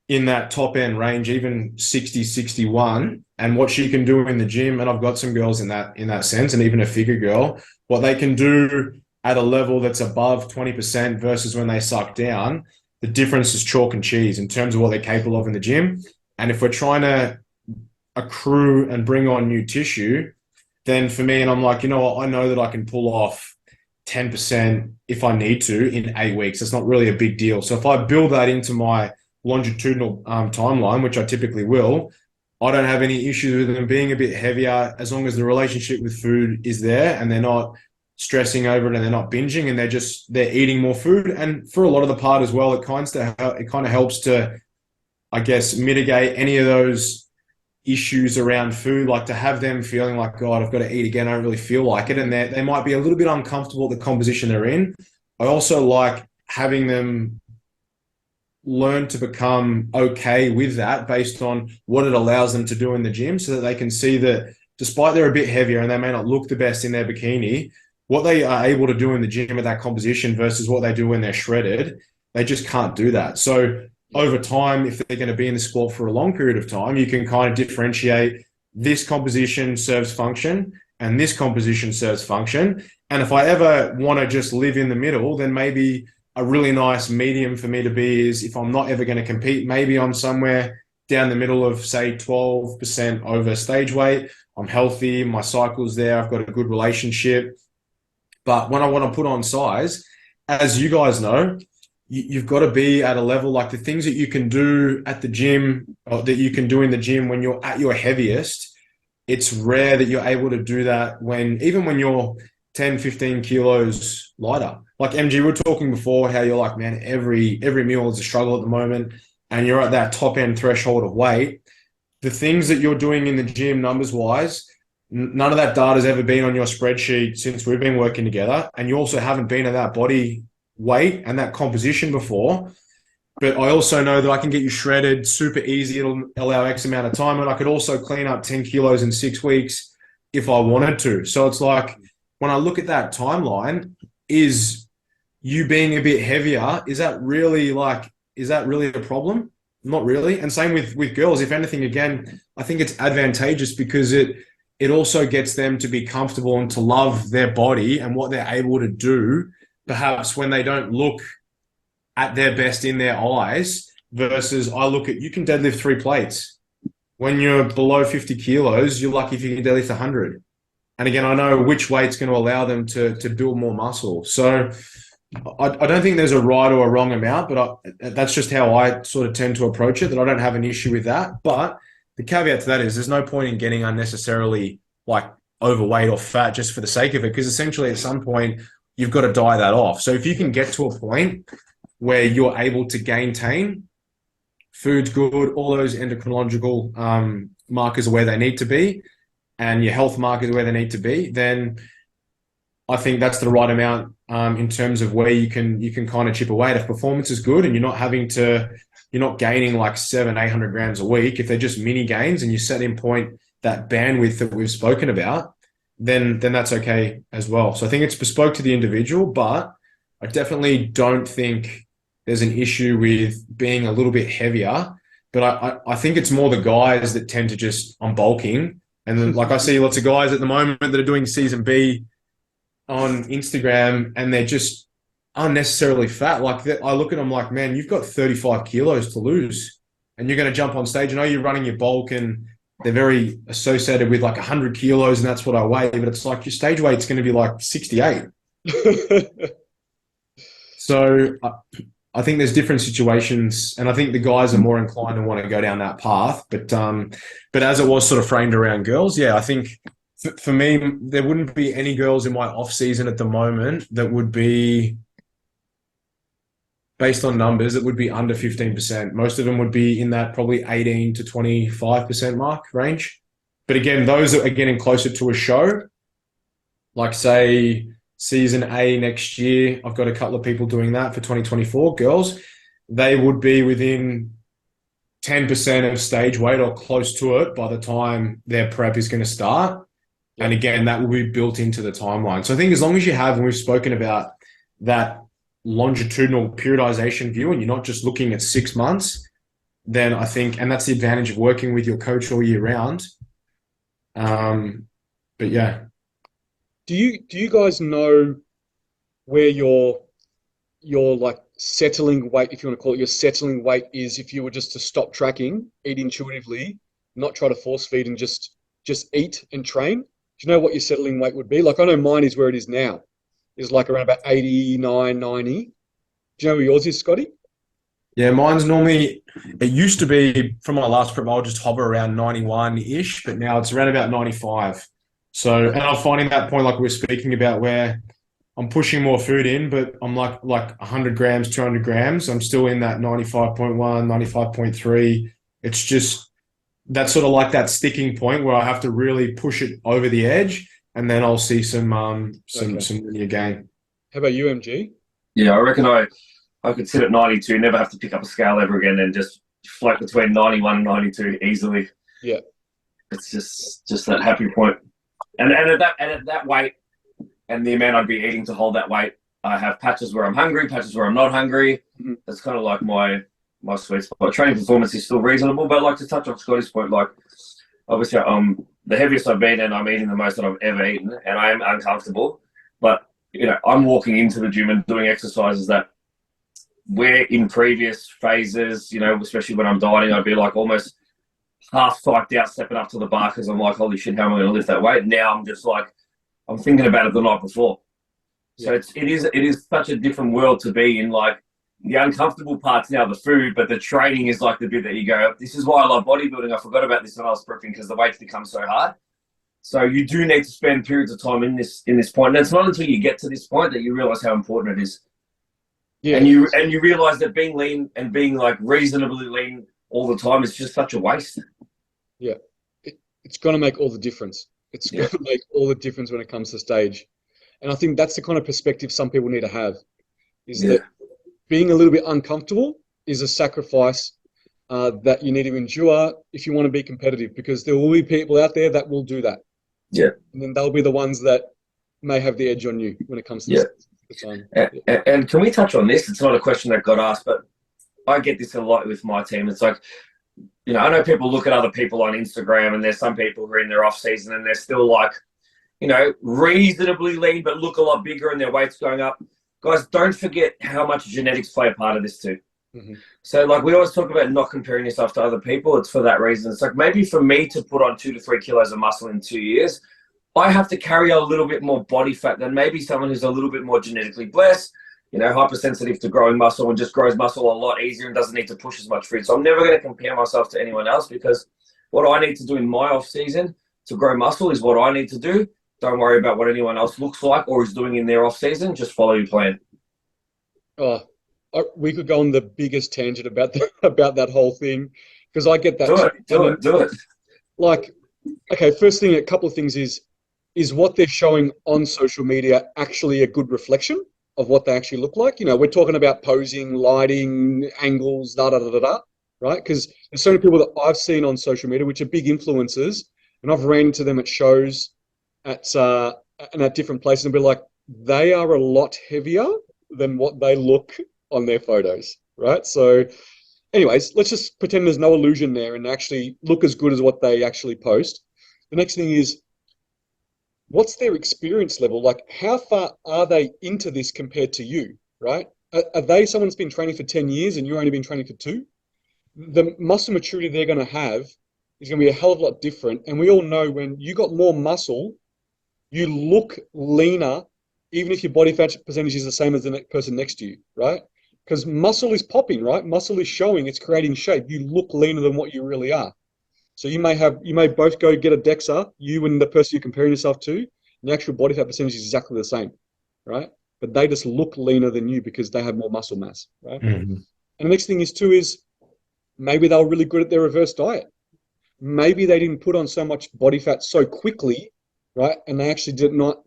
in that top end range, even 60, 61, and what she can do in the gym, and I've got some girls in that sense, and even a figure girl, what they can do at a level that's above 20% versus when they suck down, the difference is chalk and cheese in terms of what they're capable of in the gym. And if we're trying to accrue and bring on new tissue, then for me, and I'm like, you know what, I know that I can pull off 10% if I need to in 8 weeks. It's not really a big deal. So if I build that into my longitudinal timeline, which I typically will, I don't have any issues with them being a bit heavier as long as the relationship with food is there and they're not stressing over it and they're not binging and they're eating more food. And for a lot of the part as well, it kind of helps to, I guess, mitigate any of those issues around food, like to have them feeling like, God, I've got to eat again. I don't really feel like it. And they might be a little bit uncomfortable with the composition they're in. I also like having them learn to become okay with that based on what it allows them to do in the gym, so that they can see that despite they're a bit heavier and they may not look the best in their bikini, what they are able to do in the gym at that composition versus what they do when they're shredded, they just can't do that. So over time, if they're going to be in the sport for a long period of time, you can kind of differentiate this composition serves function and this composition serves function. And if I ever want to just live in the middle, then maybe a really nice medium for me to be is, if I'm not ever going to compete, maybe I'm somewhere down the middle of, say, 12% over stage weight. I'm healthy, my cycle's there, I've got a good relationship. But when I want to put on size, as you guys know, you've got to be at a level like the things that you can do at the gym, or that you can do in the gym when you're at your heaviest. It's rare that you're able to do that even when you're 10, 15 kilos lighter. Like MG, we were talking before how you're like, man, every meal is a struggle at the moment and you're at that top end threshold of weight. The things that you're doing in the gym numbers wise, none of that data has ever been on your spreadsheet since we've been working together. And you also haven't been at that body weight and that composition before. But I also know that I can get you shredded super easy. It'll allow X amount of time. And I could also clean up 10 kilos in 6 weeks if I wanted to. So it's like, when I look at that timeline, is you being a bit heavier, is that really a problem? Not really. And same with girls. If anything, again, I think it's advantageous because it also gets them to be comfortable and to love their body and what they're able to do, perhaps when they don't look at their best in their eyes versus I look at, you can deadlift 3 plates. When you're below 50 kilos, you're lucky if you can deadlift 100. And again, I know which weight's going to allow them to build more muscle. So I don't think there's a right or a wrong amount, but that's just how I sort of tend to approach it, that I don't have an issue with that. But the caveat to that is there's no point in getting unnecessarily like overweight or fat just for the sake of it, because essentially at some point you've got to die that off. So if you can get to a point where you're able to maintain, food's good, all those endocrinological markers are where they need to be, and your health markers are where they need to be, then I think that's the right amount in terms of where you can kind of chip away. If performance is good and you're not gaining like 700-800 grams a week, if they're just mini gains and you set in point that bandwidth that we've spoken about, then that's okay as well. So I think it's bespoke to the individual, but I definitely don't think there's an issue with being a little bit heavier. But I think it's more the guys that tend to just, I'm bulking. And then, like, I see lots of guys at the moment that are doing season B on Instagram and they're just unnecessarily fat. Like, I look at them like, man, you've got 35 kilos to lose and you're going to jump on stage. I know you're running your bulk and they're very associated with like 100 kilos and that's what I weigh, but it's like your stage weight's going to be like 68. So I think there's different situations, and I think the guys are more inclined to want to go down that path. But as it was sort of framed around girls, yeah, I think for me, there wouldn't be any girls in my off season at the moment that would be, based on numbers, it would be under 15%. Most of them would be in that probably 18 to 25% mark range. But again, those are getting closer to a show, like say season A next year. I've got a couple of people doing that for 2024 girls. They would be within 10% of stage weight or close to it by the time their prep is going to start. And again, that will be built into the timeline. So I think as long as you have, and we've spoken about that longitudinal periodization view and you're not just looking at 6 months, then I think, and that's the advantage of working with your coach all year round. But yeah. Do you guys know where your like settling weight, if you want to call it your settling weight, is if you were just to stop tracking, eat intuitively, not try to force feed and just eat and train? Do you know what your settling weight would be? Like, I know mine is where it is now, is like around about 89, 90. Do you know where yours is, Scotty? Yeah, mine's normally, it used to be from my last prep, I'll just hover around 91-ish, but now it's around about 95. So, and I'm finding that point, like we we're speaking about, where I'm pushing more food in, but I'm like 100 grams, 200 grams. I'm still in that 95.1, 95.3. It's just, that's sort of like that sticking point where I have to really push it over the edge, and then I'll see some linear gain. How about you, MG? Yeah, I reckon I could sit at 92, never have to pick up a scale ever again, and just float between 91 and 92 easily. Yeah. It's just that happy point. And at that weight and the amount I'd be eating to hold that weight, I have patches where I'm hungry, patches where I'm not hungry. Mm-hmm. That's kind of like my sweet spot. Training performance is still reasonable, but like to touch on Scotty's point, like obviously the heaviest I've been and I'm eating the most that I've ever eaten, and I am uncomfortable. But I'm walking into the gym and doing exercises that where in previous phases, especially when I'm dieting, I'd be like almost half psyched out stepping up to the bar because I'm like, holy shit, how am I going to lift that weight? Now I'm just like, I'm thinking about it the night before. So it is such a different world to be in. Like, the uncomfortable part's now the food, but the training is like the bit that you go, this is why I love bodybuilding. I forgot about this when I was prepping because the weights become so hard. So you do need to spend periods of time in this point. And it's not until you get to this point that you realize how important it is. Yeah. And you realize that being lean and being like reasonably lean all the time is just such a waste. Yeah. It's going to make all the difference. It's going to make all the difference when it comes to stage. And I think that's the kind of perspective some people need to have, is that being a little bit uncomfortable is a sacrifice that you need to endure if you want to be competitive, because there will be people out there that will do that. Yeah. And then they'll be the ones that may have the edge on you when it comes to the time. And can we touch on this? It's not a question that got asked, but I get this a lot with my team. It's like, I know people look at other people on Instagram, and there's some people who are in their off season and they're still like, reasonably lean, but look a lot bigger and their weight's going up. guys, don't forget how much genetics play a part of this too. Mm-hmm. So, like, we always talk about not comparing yourself to other people. It's for that reason. It's like maybe for me to put on 2 to 3 kilos of muscle in 2 years, I have to carry a little bit more body fat than maybe someone who's a little bit more genetically blessed, you know, hypersensitive to growing muscle and just grows muscle a lot easier and doesn't need to push as much food. So I'm never going to compare myself to anyone else, because what I need to do in my off season to grow muscle is what I need to do. Don't worry about what anyone else looks like or is doing in their off season. Just follow your plan. We could go on the biggest tangent about about that whole thing, because I get that Do too. it. Do it. Like, okay, first thing, a couple of things is what they're showing on social media actually a good reflection of what they actually look like? You know, we're talking about posing, lighting, angles, right? Because there's so many people that I've seen on social media, which are big influencers, and I've ran into them at shows and at different places and be like, they are a lot heavier than what they look on their photos, right? So anyways, let's just pretend there's no illusion there and actually look as good as what they actually post. The next thing is, what's their experience level? Like, how far are they into this compared to you, right? Are they someone that's been training for 10 years and you've only been training for 2? The muscle maturity they're going to have is going to be a hell of a lot different. And we all know when you got more muscle, you look leaner, even if your body fat percentage is the same as the person next to you, right? Because muscle is popping, right? Muscle is showing, it's creating shape. You look leaner than what you really are. So you may both go get a DEXA, you and the person you're comparing yourself to, and the actual body fat percentage is exactly the same, right? But they just look leaner than you because they have more muscle mass, right? Mm-hmm. And the next thing is maybe they were really good at their reverse diet. Maybe they didn't put on so much body fat so quickly, right? And they actually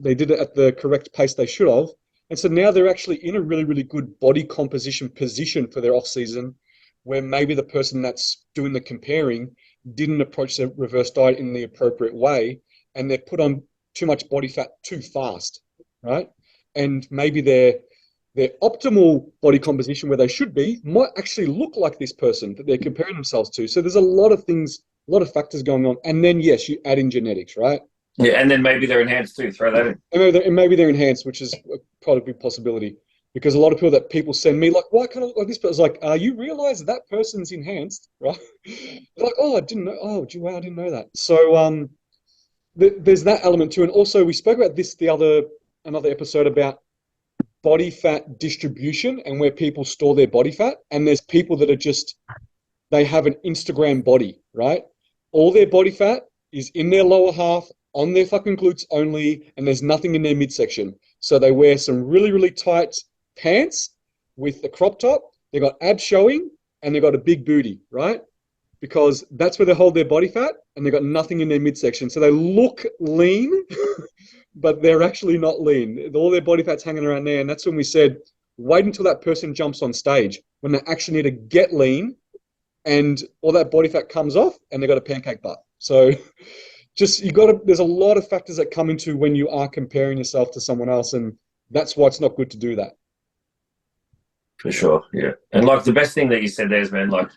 they did it at the correct pace they should have. And so now they're actually in a really, really good body composition position for their off season, where maybe the person that's doing the comparing didn't approach their reverse diet in the appropriate way, and they've put on too much body fat too fast, right? And maybe their optimal body composition where they should be might actually look like this person that they're comparing themselves to. So there's a lot of things, a lot of factors going on. And then, yes, you add in genetics, right? Yeah, and then maybe they're enhanced too. Throw that in. And maybe they're enhanced, which is probably a big possibility. Because a lot of people saying me, like, why can't I look like this person? Like, you realize that person's enhanced, right? They're like, oh, I didn't know. Oh, gee, wow, I didn't know that. So there's that element too. And also, we spoke about this another episode about body fat distribution and where people store their body fat. And there's people that are they have an Instagram body, right? All their body fat is in their lower half, on their fucking glutes only, and there's nothing in their midsection. So they wear some really, really tight pants with the crop top. They got abs showing and they got a big booty, right? Because that's where they hold their body fat and they got nothing in their midsection. So they look lean, but they're actually not lean. All their body fat's hanging around there. And that's when we said, wait until that person jumps on stage when they actually need to get lean and all that body fat comes off and they got a pancake butt. So there's a lot of factors that come into when you are comparing yourself to someone else. And that's why it's not good to do that. For sure, yeah. And like the best thing that you said there is, man, like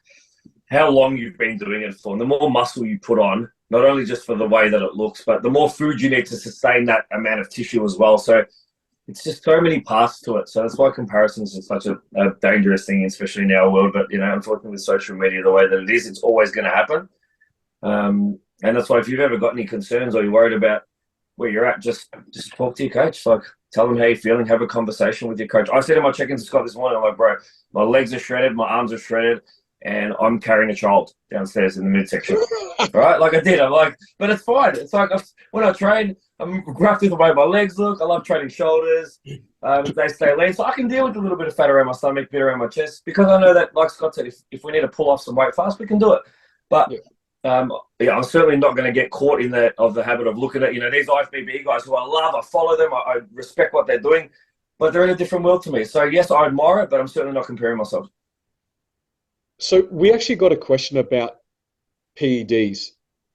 how long you've been doing it for. And the more muscle you put on, not only just for the way that it looks, but the more food you need to sustain that amount of tissue as well. So it's just so many parts to it. So that's why comparisons are such a dangerous thing, especially in our world. But, you know, unfortunately with social media, the way that it is, it's always going to happen. And that's why if you've ever got any concerns or you're worried about where you're at, just talk to your coach. Like, tell them how you're feeling, have a conversation with your coach. I said in my check-ins to Scott this morning, I'm like, bro, my legs are shredded, my arms are shredded, and I'm carrying a child downstairs in the midsection. Right? Like I did. I'm like, but it's fine. It's like when I train, I'm grafted the way my legs look. I love training shoulders. They stay lean. So I can deal with a little bit of fat around my stomach, bit around my chest, because I know that, like Scott said, if we need to pull off some weight fast, we can do it. But I'm certainly not going to get caught in the habit of looking at, these IFBB guys who I love. I follow them. I respect what they're doing, but they're in a different world to me. So yes, I admire it, but I'm certainly not comparing myself. So we actually got a question about PEDs,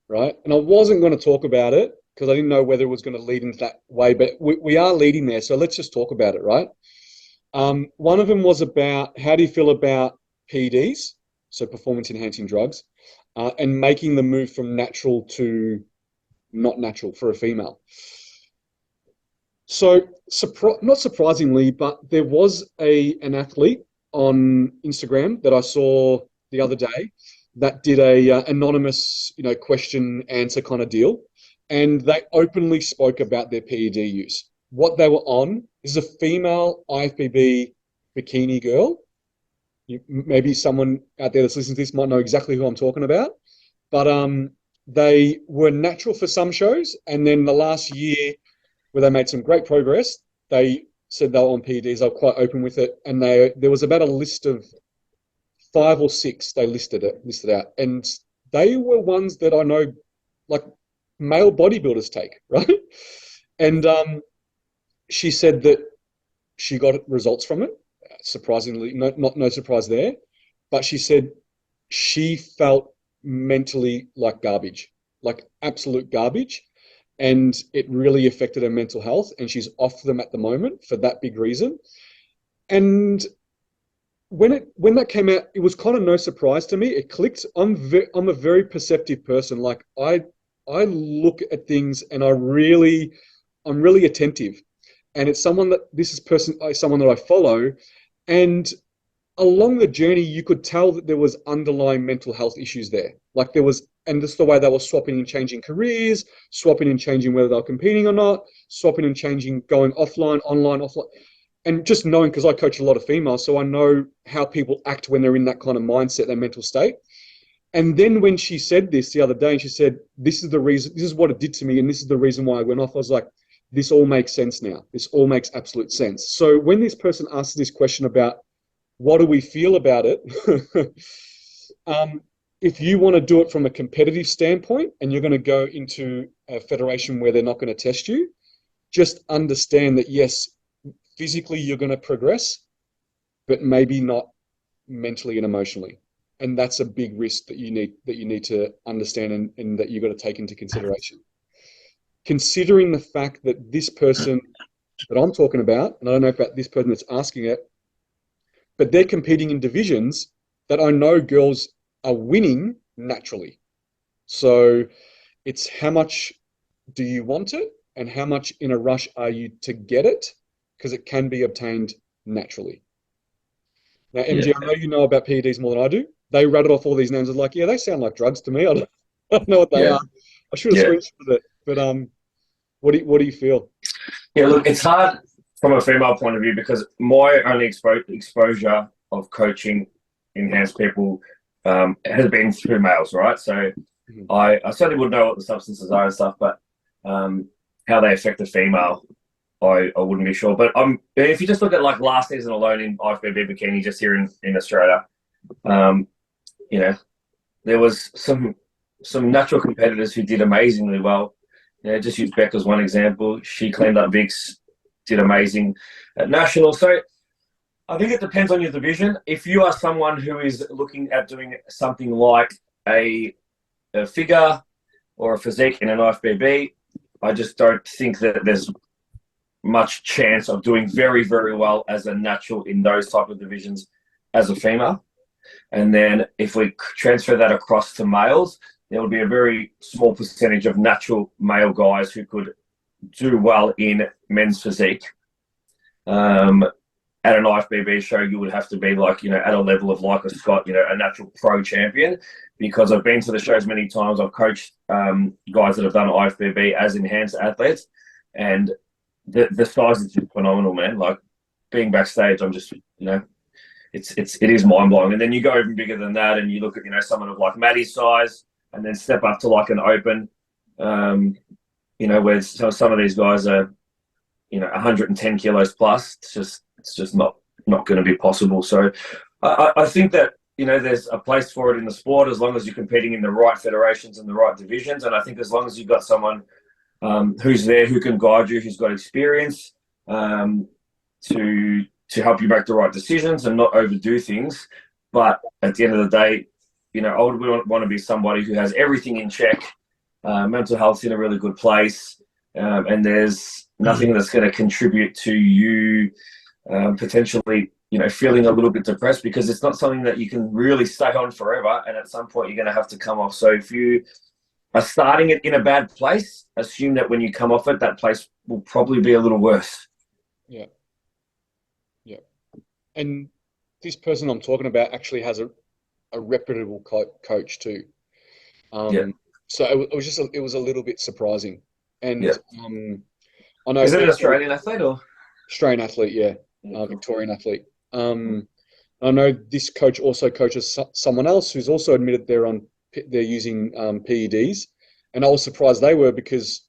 right? And I wasn't going to talk about it because I didn't know whether it was going to lead into that way, but we are leading there. So let's just talk about it, right? One of them was about how do you feel about PEDs, so performance enhancing drugs, and making the move from natural to not natural for a female. So, not surprisingly, but there was an athlete on Instagram that I saw the other day that did a anonymous, question answer kind of deal, and they openly spoke about their PED use. What they were on is a female IFBB bikini girl. Maybe someone out there that's listening to this might know exactly who I'm talking about, but they were natural for some shows, and then the last year where they made some great progress. They said they were on PEDs. They were quite open with it, and there was about a list of 5 or 6 they listed out, and they were ones that I know, like male bodybuilders take, right? And she said that she got results from it. Surprisingly, no surprise there, but she said she felt mentally like garbage, like absolute garbage, and it really affected her mental health, and she's off them at the moment for that big reason. And when that came out, it was kind of no surprise to me. It clicked. I'm a very perceptive person. Like I look at things and I'm really attentive. And it's someone that I follow, and along the journey, you could tell that there was underlying mental health issues there. Like there was, and just the way they were swapping and changing careers, swapping and changing whether they were competing or not, swapping and changing, going offline, online, offline. And just knowing, because I coach a lot of females, so I know how people act when they're in that kind of mindset, that mental state. And then when she said this the other day, and she said, this is the reason, this is what it did to me, and this is the reason why I went off, I was like, this all makes sense now. This all makes absolute sense. So when this person asks this question about what do we feel about it, if you want to do it from a competitive standpoint and you're going to go into a federation where they're not going to test you, just understand that, yes, physically you're going to progress, but maybe not mentally and emotionally. And that's a big risk that you need to understand, and that you've got to take into consideration. Considering the fact that this person that I'm talking about, and I don't know about this person that's asking it, but they're competing in divisions that I know girls are winning naturally. So it's how much do you want it, and how much in a rush are you to get it, because it can be obtained naturally. Now, MG, I know you know about PEDs more than I do. They rattled off all these names. I was like, yeah, they sound like drugs to me. I don't know what they are. I should have screenshotted it, but what do you feel? Yeah, look, it's hard from a female point of view because my only exposure of coaching enhanced people has been through males, right? So I certainly would know what the substances are and stuff, but how they affect the female, I wouldn't be sure. But if you just look at like last season alone in IFBB bikini, just here in Australia, there was some natural competitors who did amazingly well. Just use Beck as one example. She cleaned up Vicks, did amazing at national. So I think it depends on your division. If you are someone who is looking at doing something like a figure or a physique in an IFBB, I just don't think that there's much chance of doing very, very well as a natural in those type of divisions as a female. And then if we transfer that across to males, there would be a very small percentage of natural male guys who could do well in men's physique. At an IFBB show, you would have to be like, at a level of like a Scott, a natural pro champion, because I've been to the shows many times. I've coached guys that have done IFBB as enhanced athletes, and the size is just phenomenal, man. Like being backstage, I'm just, it is mind blowing. And then you go even bigger than that, and you look at, someone of like Maddie's size, and then step up to like an open, where some of these guys are, 110 kilos plus. It's just not going to be possible. So I think that, there's a place for it in the sport as long as you're competing in the right federations and the right divisions. And I think as long as you've got someone who's there, who can guide you, who's got experience to help you make the right decisions and not overdo things. But at the end of the day, I would want to be somebody who has everything in check, mental health's in a really good place, and there's nothing that's going to contribute to you potentially, feeling a little bit depressed, because it's not something that you can really stay on forever, and at some point you're going to have to come off. So if you are starting it in a bad place, assume that when you come off it, that place will probably be a little worse. Yeah. Yeah. And this person I'm talking about actually has a reputable coach too. Yeah. So it was a little bit surprising. And Yeah. I know Is it an also Australian athlete or? Australian athlete, yeah, Cool. Victorian athlete. I know this coach also coaches someone else who's also admitted they're using PEDs, and I was surprised they were because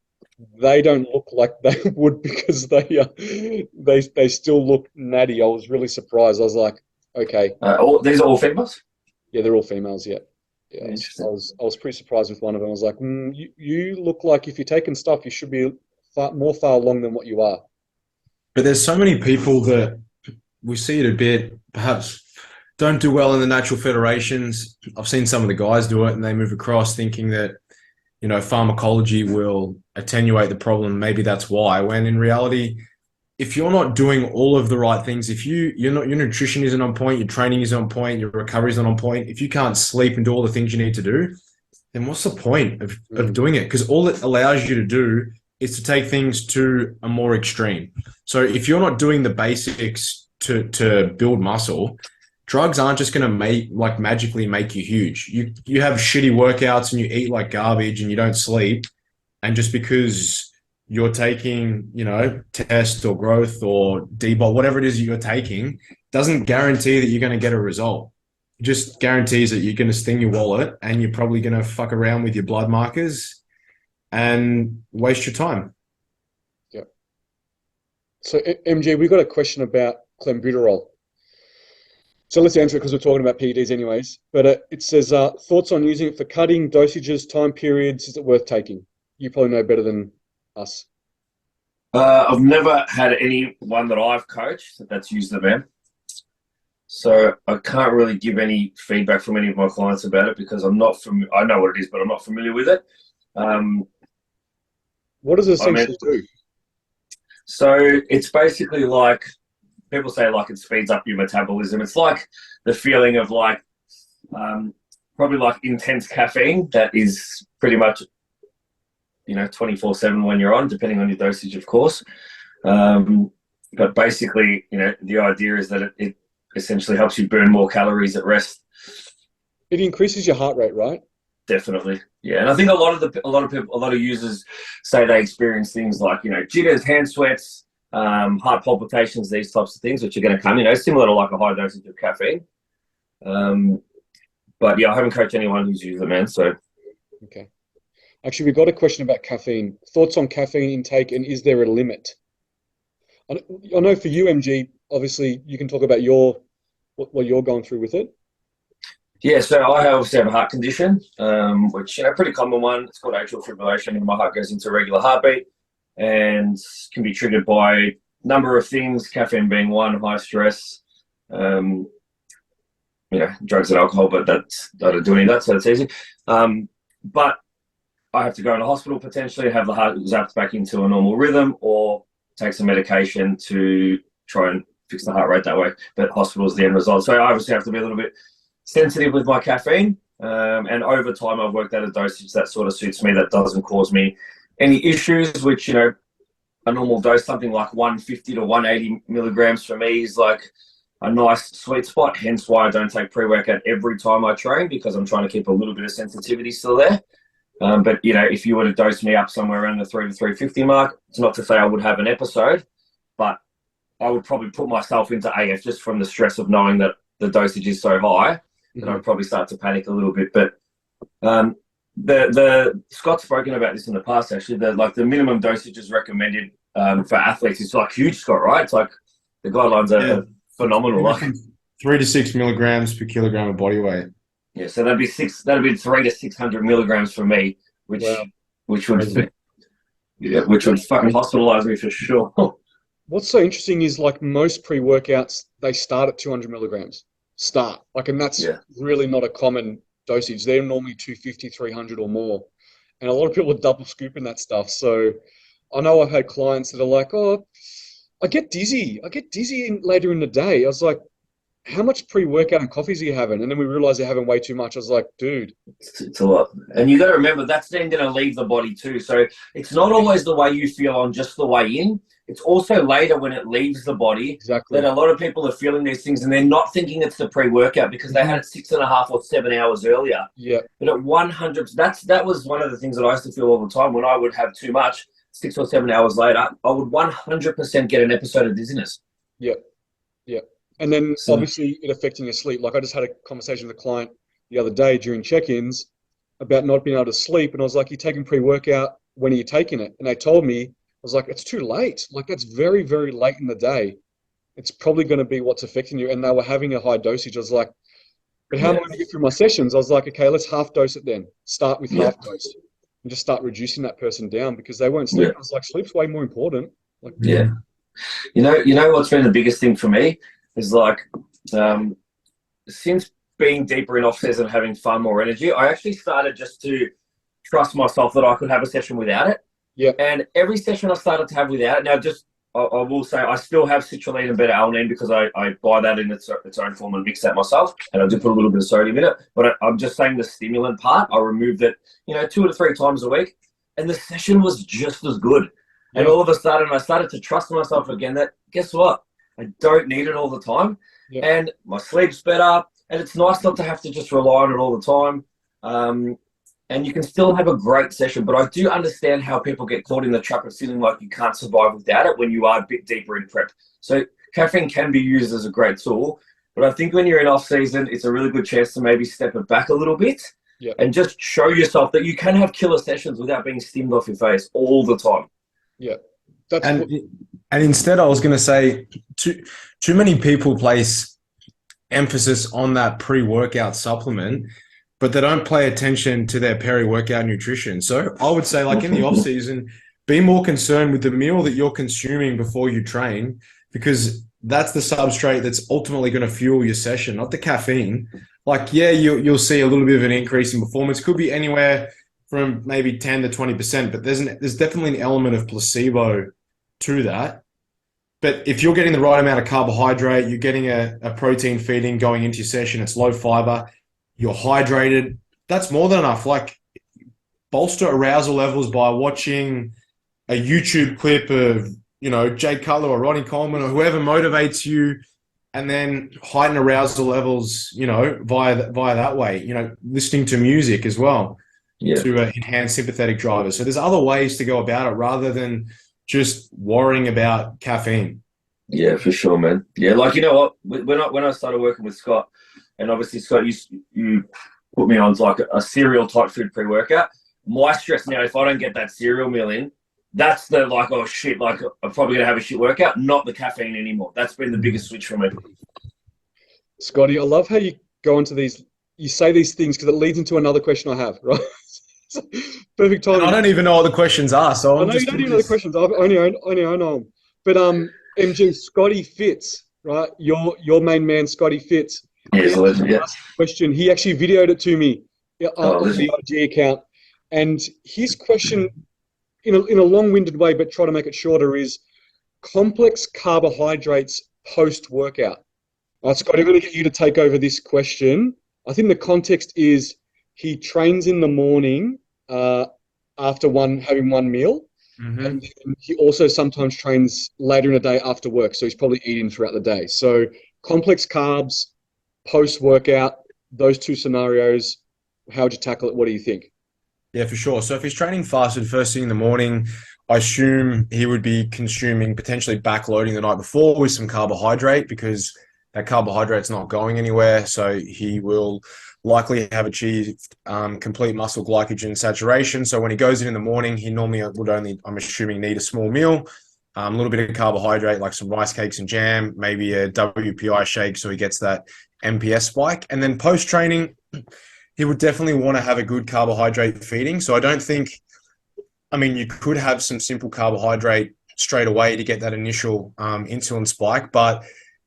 they don't look like they would because they still look natty. I was really surprised. I was like, okay, These are all females? yeah, they're all females, yeah. Yeah, Interesting. I was pretty surprised with one of them. I was like, you look like if you're taking stuff, you should be far along than what you are. But there's so many people that we see it a bit, perhaps don't do well in the natural federations. I've seen some of the guys do it and they move across thinking that, you know, pharmacology will attenuate the problem. Maybe that's why, when in reality, if you're not doing all of the right things, if your nutrition isn't on point, your training isn't on point, your recovery isn't on point, if you can't sleep and do all the things you need to do, then what's the point of doing it? Because all it allows you to do is to take things to a more extreme. So if you're not doing the basics to build muscle, drugs aren't just going to magically make you huge. You have shitty workouts and you eat like garbage and you don't sleep, and just because you're taking, you know, test or growth or debol, whatever it is you're taking, doesn't guarantee that you're going to get a result. It just guarantees that you're going to sting your wallet and you're probably going to fuck around with your blood markers and waste your time. Yeah. So MG, we got a question about clenbuterol. So let's answer it because we're talking about PEDs anyways. But it says, thoughts on using it for cutting, dosages, time periods, is it worth taking? You probably know better than us. I've never had anyone that I've coached that's used the man. So I can't really give any feedback from any of my clients about it because I'm not I know what it is, but I'm not familiar with it. What does it essentially do? So it's basically like, people say like it speeds up your metabolism. It's like the feeling of like, probably like intense caffeine that is pretty much, you know, 24/7 when you're on, depending on your dosage, of course. But basically, you know, the idea is that it essentially helps you burn more calories at rest. It increases your heart rate, right? Definitely, yeah. And I think a lot of users say they experience things like, you know, jitters, hand sweats, heart palpitations, these types of things, which are going to come, you know, similar to like a high dosage of caffeine. But yeah, I haven't coached anyone who's used it, man. So okay. Actually, we got a question about caffeine. Thoughts on caffeine intake, and is there a limit? I know for you, MG, obviously you can talk about what you're going through with it. Yeah, so I obviously have a heart condition, which, you know, pretty common one. It's called atrial fibrillation, and my heart goes into regular heartbeat and can be triggered by a number of things, caffeine being one, high stress, you know, drugs and alcohol, but I don't do any of that, so it's easy. But I have to go into hospital potentially, have the heart zapped back into a normal rhythm, or take some medication to try and fix the heart rate that way. But hospital is the end result. So I obviously have to be a little bit sensitive with my caffeine. And over time, I've worked out a dosage that sort of suits me, that doesn't cause me any issues, which, you know, a normal dose, something like 150 to 180 milligrams for me is like a nice sweet spot. Hence why I don't take pre-workout every time I train, because I'm trying to keep a little bit of sensitivity still there. But, you know, if you were to dose me up somewhere around the 3 to 350 mark, it's not to say I would have an episode, but I would probably put myself into AF just from the stress of knowing that the dosage is so high that I'd probably start to panic a little bit. But the Scott's spoken about this in the past, actually. The minimum dosage is recommended for athletes. It's like huge, Scott, right? It's like the guidelines are phenomenal. Like 3 to 6 milligrams per kilogram of body weight. Yeah, so that'd be 300 to 600 milligrams for me, which would fucking hospitalize me for sure. What's so interesting is like most pre-workouts, they start at 200 milligrams. And that's really not a common dosage. They're normally 250, 300 or more. And a lot of people are double scooping that stuff. So I know I've had clients that are like, oh, I get dizzy later in the day. I was like, how much pre-workout and coffees are you having? And then we realized they're having way too much. I was like, dude. It's a lot. And you got to remember, that's then going to leave the body too. So it's not always the way you feel on just the way in. It's also later when it leaves the body Exactly. that a lot of people are feeling these things and they're not thinking it's the pre-workout because they had it 6.5 or 7 hours earlier. Yeah. But at 100, that was one of the things that I used to feel all the time when I would have too much. 6 or 7 hours later, I would 100% get an episode of dizziness. Yeah. Yeah. And then obviously it affecting your sleep. Like I just had a conversation with a client the other day during check-ins about not being able to sleep. And I was like, you're taking pre-workout, when are you taking it? And they told me, I was like, it's too late. Like that's very, very late in the day. It's probably going to be what's affecting you. And they were having a high dosage. I was like, but how am I going to get through my sessions? I was like, okay, let's half dose it then. Start with half dose and just start reducing that person down because they weren't sleeping. I was like, sleep's way more important. Like, You know what's been the biggest thing for me is like, since being deeper in off-season and having fun, more energy, I actually started just to trust myself that I could have a session without it. Yeah. And every session I started to have without it, now I will say I still have citrulline and beta-alanine because I buy that in its own form and mix that myself. And I do put a little bit of sodium in it. But I'm just saying the stimulant part, I removed it, 2 to 3 times a week. And the session was just as good. Yeah. And all of a sudden, I started to trust myself again that, guess what? I don't need it all the time. Yeah. And my sleep's better. And it's nice not to have to just rely on it all the time. And you can still have a great session. But I do understand how people get caught in the trap of feeling like you can't survive without it when you are a bit deeper in prep. So caffeine can be used as a great tool. But I think when you're in off-season, it's a really good chance to maybe step it back a little bit. Yeah. And just show yourself that you can have killer sessions without being steamed off your face all the time. Yeah. And instead, I was going to say, too many people place emphasis on that pre-workout supplement, but they don't pay attention to their peri-workout nutrition. So I would say, like in the off-season, be more concerned with the meal that you're consuming before you train, because that's the substrate that's ultimately going to fuel your session, not the caffeine. Like, yeah, you'll see a little bit of an increase in performance. Could be anywhere from maybe 10 to 20%, but there's definitely an element of placebo to that. But if you're getting the right amount of carbohydrate, you're getting a protein feeding going into your session, it's low fiber, you're hydrated, that's more than enough. Like, bolster arousal levels by watching a YouTube clip of, Jay Cutler or Ronnie Coleman or whoever motivates you, and then heighten arousal levels, via that way, listening to music as well. Yeah. To enhance sympathetic drivers. So there's other ways to go about it rather than just worrying about caffeine. Yeah, for sure, man. Yeah, like, you know what? When I started working with Scott, and obviously, Scott, you put me on like a cereal type food pre-workout. My stress now, if I don't get that cereal meal in, that's the like, oh shit, like I'm probably going to have a shit workout, not the caffeine anymore. That's been the biggest switch for me. Scotty, I love how you go into these, you say these things because it leads into another question I have, right? Perfect timing. I don't even know what the questions are, so I know you don't even know the questions. I only know them. But MG, Scotty Fitz, right? Your main man, Scotty Fitz. Yes, yeah. Question. He actually videoed it to me on the IG account, and his question, in a long-winded way, but try to make it shorter, is complex carbohydrates post-workout. All right, Scotty, I'm going to get you to take over this question. I think the context is he trains in the morning after having one meal, and then he also sometimes trains later in the day after work, so he's probably eating throughout the day. So complex carbs, post-workout, those two scenarios, how would you tackle it? What do you think? Yeah, for sure. So if he's training fasted first thing in the morning, I assume he would be consuming, potentially backloading the night before with some carbohydrate, because that carbohydrate's not going anywhere. So he will likely have achieved complete muscle glycogen saturation. So when he goes in the morning, he normally would only, I'm assuming, need a small meal, a little bit of carbohydrate, like some rice cakes and jam, maybe a WPI shake, so he gets that MPS spike. And then post-training, he would definitely want to have a good carbohydrate feeding. So I don't think, you could have some simple carbohydrate straight away to get that initial insulin spike. But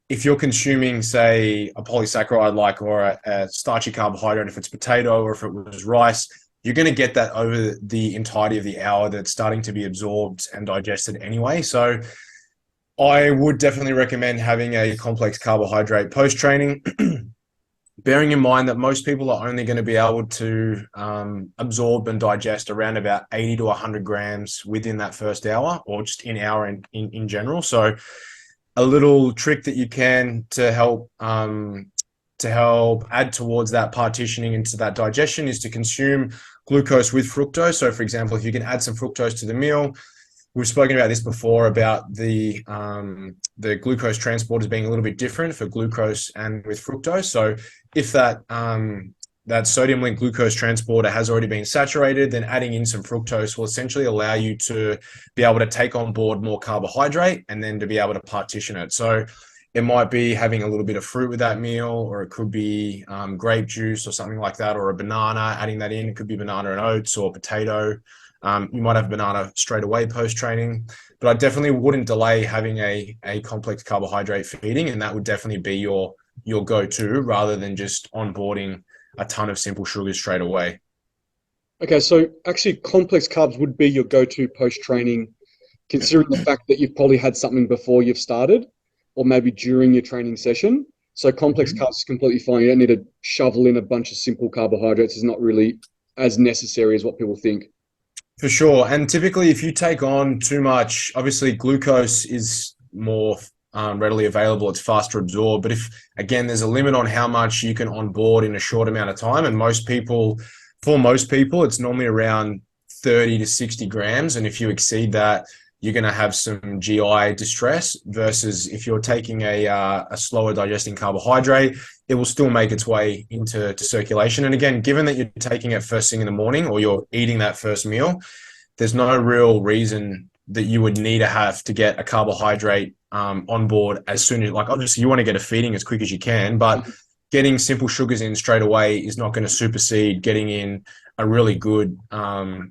if you're consuming, say, a polysaccharide or a starchy carbohydrate, if it's potato or if it was rice, you're going to get that over the entirety of the hour that's starting to be absorbed and digested anyway. So I would definitely recommend having a complex carbohydrate post-training, bearing in mind that most people are only going to be able to absorb and digest around about 80 to 100 grams within that first hour, or just in hour in general. So a little trick that you can to help add towards that partitioning into that digestion is to consume glucose with fructose. So for example, if you can add some fructose to the meal, we've spoken about this before about the glucose transporters being a little bit different for glucose and with fructose. So if that sodium-linked glucose transporter has already been saturated, then adding in some fructose will essentially allow you to be able to take on board more carbohydrate and then to be able to partition it. So it might be having a little bit of fruit with that meal, or it could be grape juice or something like that, or a banana, adding that in. It could be banana and oats or potato. You might have banana straight away post-training, but I definitely wouldn't delay having a complex carbohydrate feeding, and that would definitely be your go-to rather than just onboarding a ton of simple sugars straight away. Okay, so actually complex carbs would be your go-to post-training, considering the fact that you've probably had something before you've started, or maybe during your training session. So complex carbs is completely fine. You don't need to shovel in a bunch of simple carbohydrates. It's not really as necessary as what people think. For sure. And typically, if you take on too much, obviously glucose is more readily available. It's faster absorbed. But if, again, there's a limit on how much you can onboard in a short amount of time. And for most people, it's normally around 30 to 60 grams. And if you exceed that, you're going to have some GI distress, versus if you're taking a slower digesting carbohydrate, it will still make its way into circulation. And again, given that you're taking it first thing in the morning, or you're eating that first meal, there's no real reason that you would need to have to get a carbohydrate on board as soon as, like, obviously you want to get a feeding as quick as you can, but getting simple sugars in straight away is not going to supersede getting in a really good,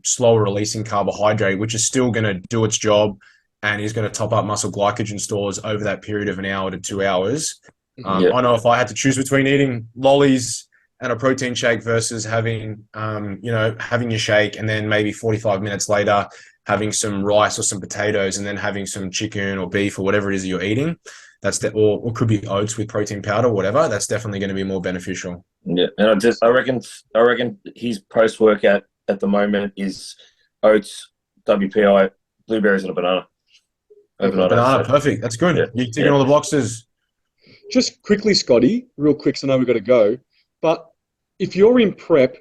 slower releasing carbohydrate, which is still going to do its job and is going to top up muscle glycogen stores over that period of an hour to 2 hours. I know if I had to choose between eating lollies and a protein shake versus having your shake and then maybe 45 minutes later having some rice or some potatoes and then having some chicken or beef or whatever it is that you're eating, or could be oats with protein powder or whatever, that's definitely going to be more beneficial. Yeah, and I reckon his post workout at the moment is oats, WPI, blueberries, and a banana. Banana, perfect. That's good. Yeah. You're ticking all the boxes. Just quickly, Scotty, real quick, so I know we've got to go. But if you're in prep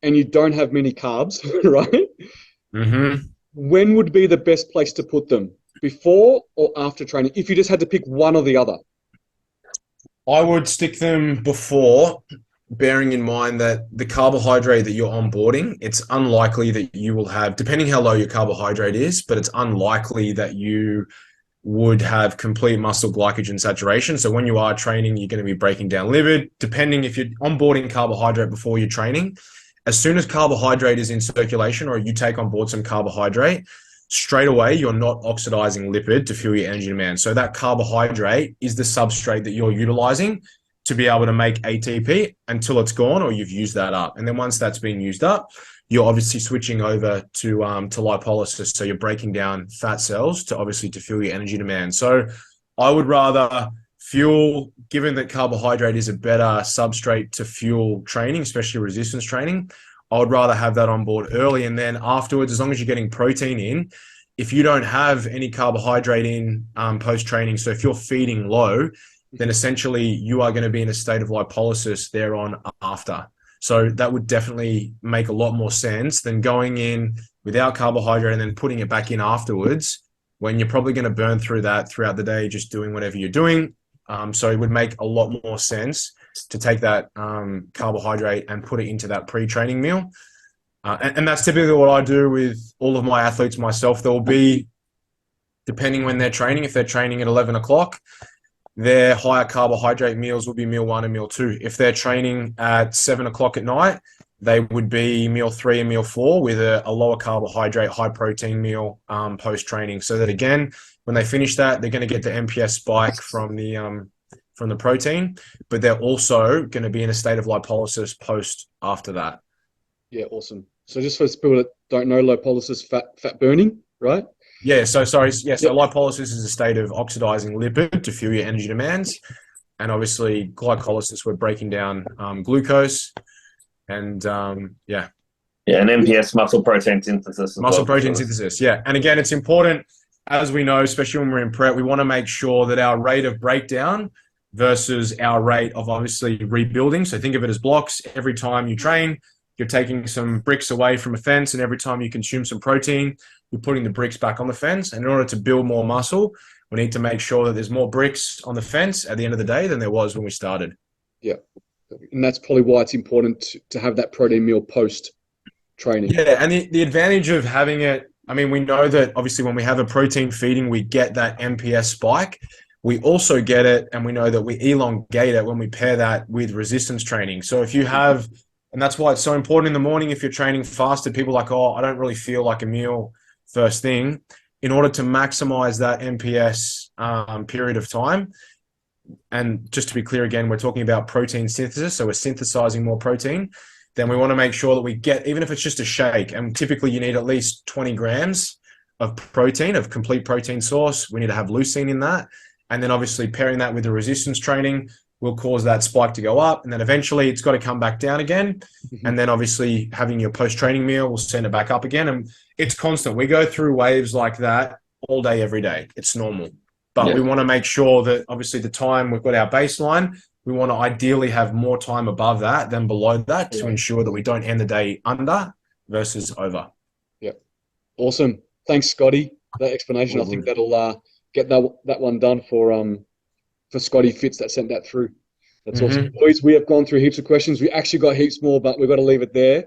and you don't have many carbs, right? Mm-hmm. When would be the best place to put them? Before or after training? If you just had to pick one or the other. I would stick them before, bearing in mind that the carbohydrate that you're onboarding, it's unlikely that you will have, depending how low your carbohydrate is, but it's unlikely that you would have complete muscle glycogen saturation. So when you are training, you're going to be breaking down lipid. Depending if you're onboarding carbohydrate before you're training, as soon as carbohydrate is in circulation or you take on board some carbohydrate, straight away you're not oxidizing lipid to fuel your energy demand. So that carbohydrate is the substrate that you're utilizing to be able to make ATP until it's gone or you've used that up. And then once that's been used up, you're obviously switching over to lipolysis. So you're breaking down fat cells to fuel your energy demand. So I would rather fuel, given that carbohydrate is a better substrate to fuel training, especially resistance training, I would rather have that on board early. And then afterwards, as long as you're getting protein in, if you don't have any carbohydrate in post-training, so if you're feeding low, then essentially you are going to be in a state of lipolysis thereon after. So that would definitely make a lot more sense than going in without carbohydrate and then putting it back in afterwards, when you're probably going to burn through that throughout the day, just doing whatever you're doing. So it would make a lot more sense to take that carbohydrate and put it into that pre-training meal. And that's typically what I do with all of my athletes myself. There will be, depending when they're training, if they're training at 11 o'clock, their higher carbohydrate meals will be meal 1 and meal 2. If they're training at 7 o'clock at night, they would be meal 3 and meal 4 with a lower carbohydrate, high protein meal post-training. So that, again, when they finish that, they're going to get the MPS spike from the protein, but they're also going to be in a state of lipolysis post after that. Yeah, awesome. So just for people that don't know, lipolysis, fat burning, right? Yeah, so sorry. Yeah, so lipolysis is a state of oxidizing lipid to fuel your energy demands. And obviously glycolysis, we're breaking down glucose and Yeah, and MPS, muscle protein synthesis. Muscle protein synthesis, yeah. And again, it's important, as we know, especially when we're in prep, we want to make sure that our rate of breakdown versus our rate of obviously rebuilding. So think of it as blocks. Every time you train, you're taking some bricks away from a fence, and every time you consume some protein, you're putting the bricks back on the fence. And in order to build more muscle, we need to make sure that there's more bricks on the fence at the end of the day than there was when we started. Yeah. And that's probably why it's important to have that protein meal post training. Yeah, and the advantage of having it, I mean, we know that obviously when we have a protein feeding, we get that MPS spike. We also get it, and we know that we elongate it when we pair that with resistance training. So if you have, and that's why it's so important in the morning if you're training fasted, people are like, oh, I don't really feel like a meal first thing. In order to maximize that MPS period of time, and just to be clear again, we're talking about protein synthesis, so we're synthesizing more protein, then we want to make sure that we get, even if it's just a shake, and typically you need at least 20 grams of protein, of complete protein source. We need to have leucine in that. And then obviously pairing that with the resistance training will cause that spike to go up. And then eventually it's got to come back down again. Mm-hmm. And then obviously having your post-training meal will send it back up again. And it's constant. We go through waves like that all day, every day. It's normal. But we want to make sure that obviously the time we've got our baseline, we want to ideally have more time above that than below that to ensure that we don't end the day under versus over. Yeah. Awesome. Thanks, Scotty, for that explanation. I think that'll get that one done for Scotty Fitz that sent that through. That's awesome. Boys, we have gone through heaps of questions. We actually got heaps more, but we've got to leave it there.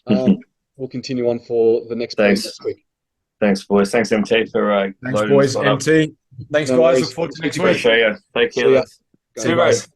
We'll continue on for the next part next week. Thanks, boys. Thanks, MT, for thanks, boys. MT. Thanks, guys. Look forward to next week. Appreciate you. Take care. See you, guys.